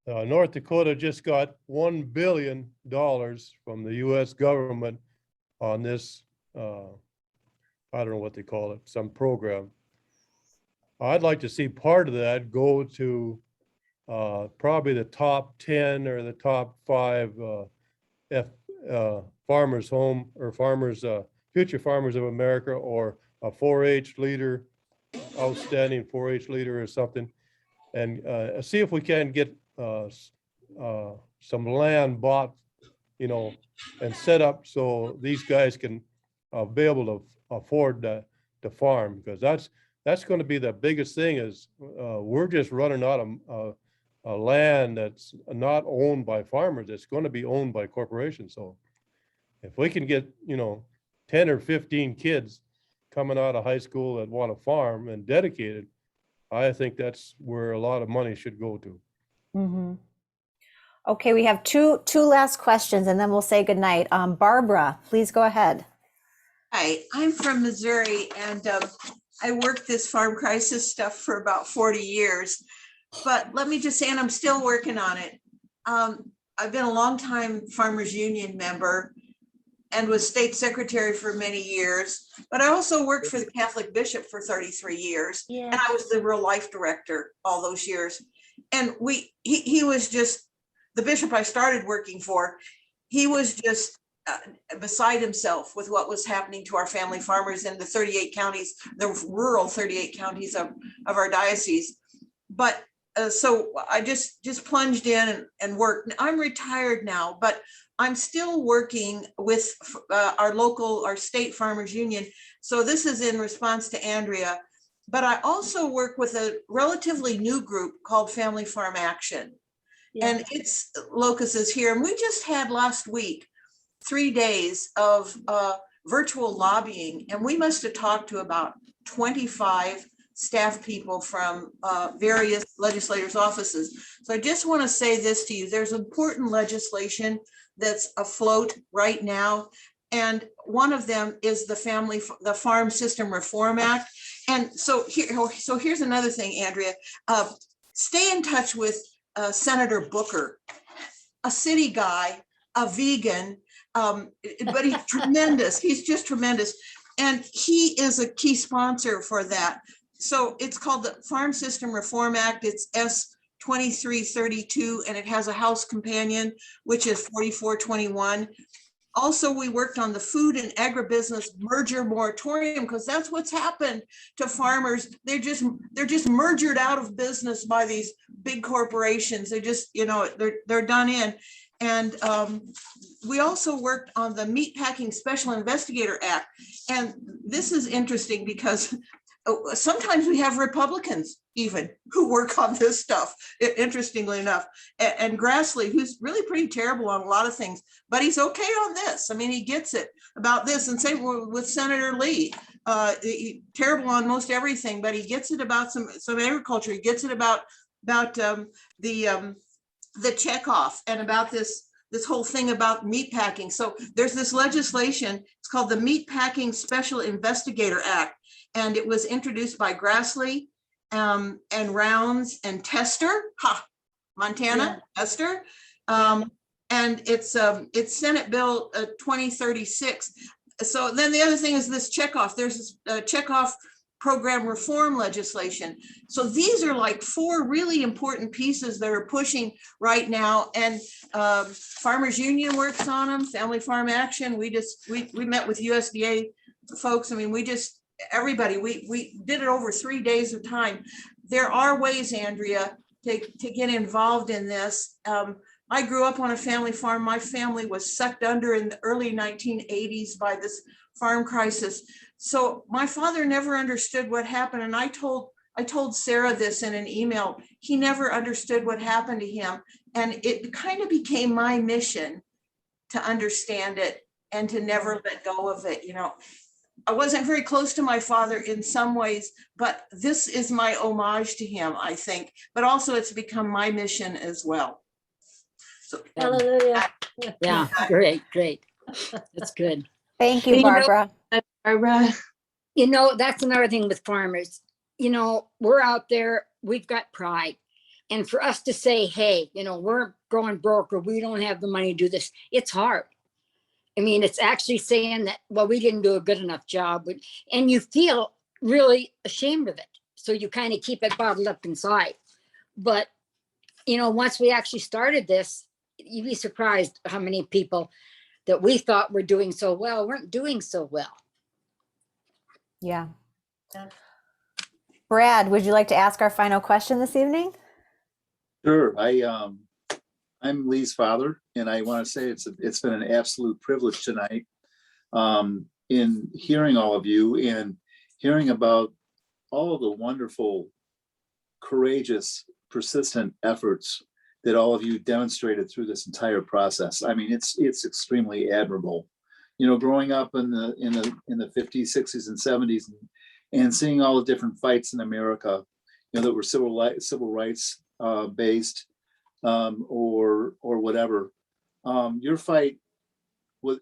Speaker 6: North Dakota just got $1 billion from the U.S. government on this. I don't know what they call it, some program. I'd like to see part of that go to probably the top 10 or the top 5 Farmers Home or Farmers, Future Farmers of America, or a 4-H leader, outstanding 4-H leader or something, and see if we can get some land bought, you know, and set up so these guys can be able to afford to farm, because that's going to be the biggest thing is we're just running out of land that's not owned by farmers. It's going to be owned by corporations. So if we can get, you know, 10 or 15 kids coming out of high school that want to farm and dedicated, I think that's where a lot of money should go to.
Speaker 5: Mhm. Okay, we have two last questions and then we'll say goodnight. Barbara, please go ahead.
Speaker 10: Hi, I'm from Missouri, and I worked this farm crisis stuff for about 40 years. But let me just say, and I'm still working on it. I've been a longtime Farmers Union member and was state secretary for many years. But I also worked for the Catholic bishop for 33 years.
Speaker 4: Yeah.
Speaker 10: And I was the real life director all those years. And he was just, the bishop I started working for, he was just beside himself with what was happening to our family farmers in the 38 counties, the rural 38 counties of our diocese. But so I just plunged in and worked. I'm retired now, but I'm still working with our state Farmers Union. So this is in response to Andrea, but I also work with a relatively new group called Family Farm Action.
Speaker 4: Yeah.
Speaker 10: And its locus is here. And we just had last week 3 days of virtual lobbying, and we must have talked to about 25 staff people from various legislators' offices. So I just want to say this to you. There's important legislation that's afloat right now. And one of them is the Farm System Reform Act. And so here's another thing, Andrea. Stay in touch with Senator Booker, a city guy, a vegan, but he's tremendous. He's just tremendous. And he is a key sponsor for that. So it's called the Farm System Reform Act. It's S-2332, and it has a House companion, which is 4421. Also, we worked on the food and agribusiness merger moratorium, because that's what's happened to farmers. They're just mergered out of business by these big corporations. They're just, you know, they're done in. And we also worked on the Meatpacking Special Investigator Act. And this is interesting because sometimes we have Republicans even who work on this stuff, interestingly enough. And Grassley, who's really pretty terrible on a lot of things, but he's okay on this. I mean, he gets it about this. And same with Senator Lee, terrible on most everything, but he gets it about some agriculture. He gets it about the checkoff and about this whole thing about meatpacking. So there's this legislation, it's called the Meatpacking Special Investigator Act. And it was introduced by Grassley and Rounds and Tester, Montana, Tester. And it's Senate Bill 2036. So then the other thing is this checkoff. There's this checkoff program reform legislation. So these are like 4 really important pieces that are pushing right now. And Farmers Union works on them, Family Farm Action. We met with USDA folks. I mean, everybody, we did it over 3 days of time. There are ways, Andrea, to get involved in this. I grew up on a family farm. My family was sucked under in the early 1980s by this farm crisis. So my father never understood what happened. And I told Sarah this in an email. He never understood what happened to him. And it kind of became my mission to understand it and to never let go of it. You know, I wasn't very close to my father in some ways, but this is my homage to him, I think. But also it's become my mission as well. So,
Speaker 4: Hallelujah.
Speaker 3: Yeah, great. That's good.
Speaker 5: Thank you, Barbara.
Speaker 9: Barbara.
Speaker 3: You know, that's another thing with farmers. You know, we're out there, we've got pride. And for us to say, hey, you know, we're going broke or we don't have the money to do this, it's hard. I mean, it's actually saying that, well, we didn't do a good enough job. And you feel really ashamed of it. So you kind of keep it bottled up inside. But, you know, once we actually started this, you'd be surprised how many people that we thought were doing so well weren't doing so well.
Speaker 5: Yeah.
Speaker 4: Yeah.
Speaker 5: Brad, would you like to ask our final question this evening?
Speaker 11: Sure. I'm Lee's father, and I want to say it's been an absolute privilege tonight in hearing all of you and hearing about all of the wonderful, courageous, persistent efforts that all of you demonstrated through this entire process. I mean, it's extremely admirable. You know, growing up in the 50s, 60s, and 70s, and seeing all the different fights in America, you know, that were civil rights based or whatever. Your fight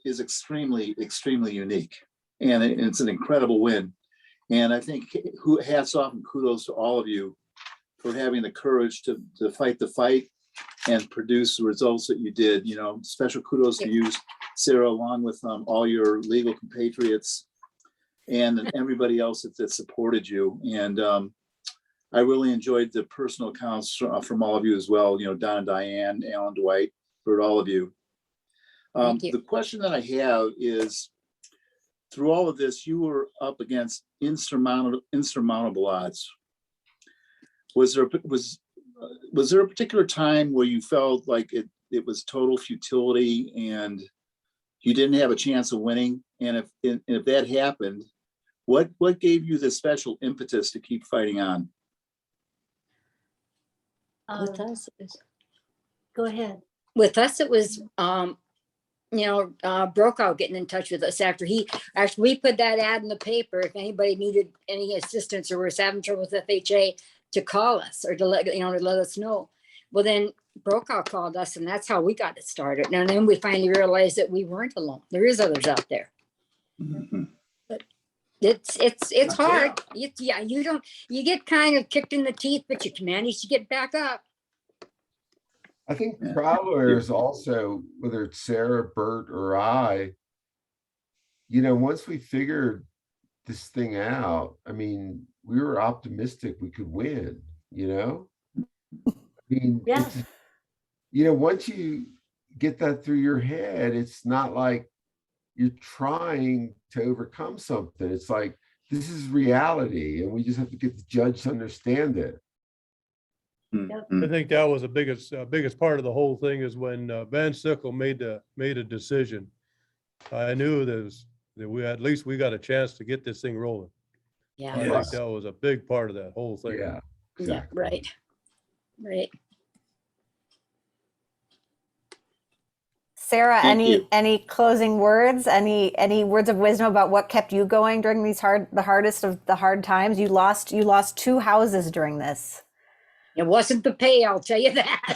Speaker 11: is extremely unique, and it's an incredible win. And I think hats off and kudos to all of you for having the courage to fight the fight and produce the results that you did. You know, special kudos to you, Sarah, along with all your legal compatriots and everybody else that supported you. And I really enjoyed the personal accounts from all of you as well. You know, Don and Diane, Alan, Dwight, for all of you.
Speaker 3: Thank you.
Speaker 11: The question that I have is, through all of this, you were up against insurmountable odds. Was there a particular time where you felt like it was total futility and you didn't have a chance of winning? And if that happened, what gave you the special impetus to keep fighting on?
Speaker 3: With us,
Speaker 4: Go ahead.
Speaker 3: with us, it was, Brokaw getting in touch with us after we put that ad in the paper. If anybody needed any assistance or was having trouble with FHA, to call us or to let us know. Well, then Brokaw called us, and that's how we got it started. And then we finally realized that we weren't alone. There is others out there.
Speaker 11: Mm-hmm.
Speaker 3: But it's hard. You get kind of kicked in the teeth, but you can manage to get back up.
Speaker 7: I think trial lawyers also, whether it's Sarah, Bert, or I, once we figured this thing out, I mean, we were optimistic we could win, I mean,
Speaker 4: Yeah.
Speaker 7: once you get that through your head, it's not like you're trying to overcome something. It's like, this is reality, and we just have to get the judge to understand it.
Speaker 6: I think that was the biggest part of the whole thing is when Van Sickle made a decision. I knew that we got a chance to get this thing rolling.
Speaker 3: Yeah.
Speaker 6: I think that was a big part of that whole thing.
Speaker 7: Yeah.
Speaker 3: Yeah.
Speaker 7: Exactly.
Speaker 3: Right.
Speaker 5: Sarah,
Speaker 11: Thank
Speaker 5: any closing words? Any words of wisdom about what kept you going during the hardest of the hard times? You lost 2 houses during this.
Speaker 3: It wasn't the pay, I'll tell you that.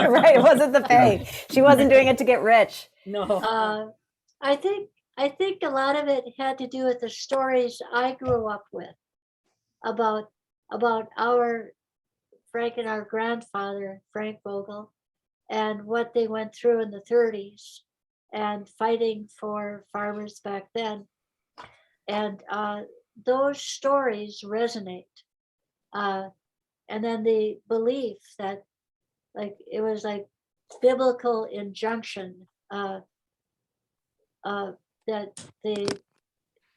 Speaker 5: Right, it wasn't the pay. She wasn't doing it to get rich.
Speaker 3: No.
Speaker 4: I think a lot of it had to do with the stories I grew up with about our Frank and our grandfather, Frank Vogel, and what they went through in the 30s and fighting for farmers back then. And those stories resonate. And then the belief that it was like biblical injunction that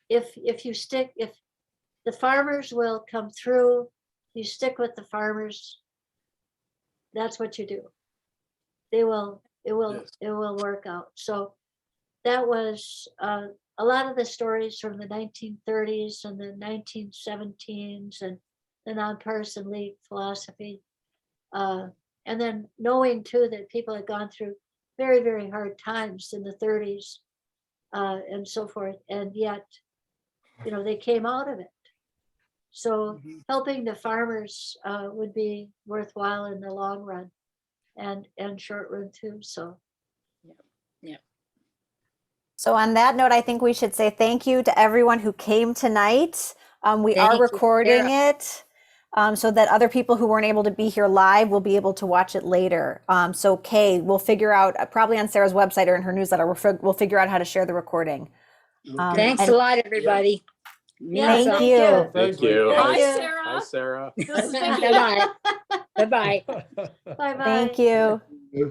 Speaker 4: if the farmers will come through, you stick with the farmers, that's what you do. It will work out. So that was a lot of the stories from the 1930s and the 1917s and the nonpartisan league philosophy. And then knowing too that people had gone through very, very hard times in the 30s and so forth. And yet, they came out of it. So helping the farmers would be worthwhile in the long run and short run too. So.
Speaker 3: Yeah.
Speaker 5: So on that note, I think we should say thank you to everyone who came tonight. We
Speaker 3: Thank
Speaker 5: are
Speaker 3: you,
Speaker 5: recording
Speaker 3: Sarah.
Speaker 5: it so that other people who weren't able to be here live will be able to watch it later. So Kay, we'll figure out probably on Sarah's website or in her newsletter, we'll figure out how to share the recording.
Speaker 3: Thanks
Speaker 5: and-
Speaker 3: a lot, everybody.
Speaker 4: Yeah,
Speaker 5: Thank
Speaker 4: thank
Speaker 5: you.
Speaker 4: you.
Speaker 2: Thank you.
Speaker 4: Hi,
Speaker 2: Hi, Sarah.
Speaker 4: Bye-bye.
Speaker 3: Bye-bye. Bye-bye.
Speaker 4: Bye-bye.
Speaker 5: Thank you.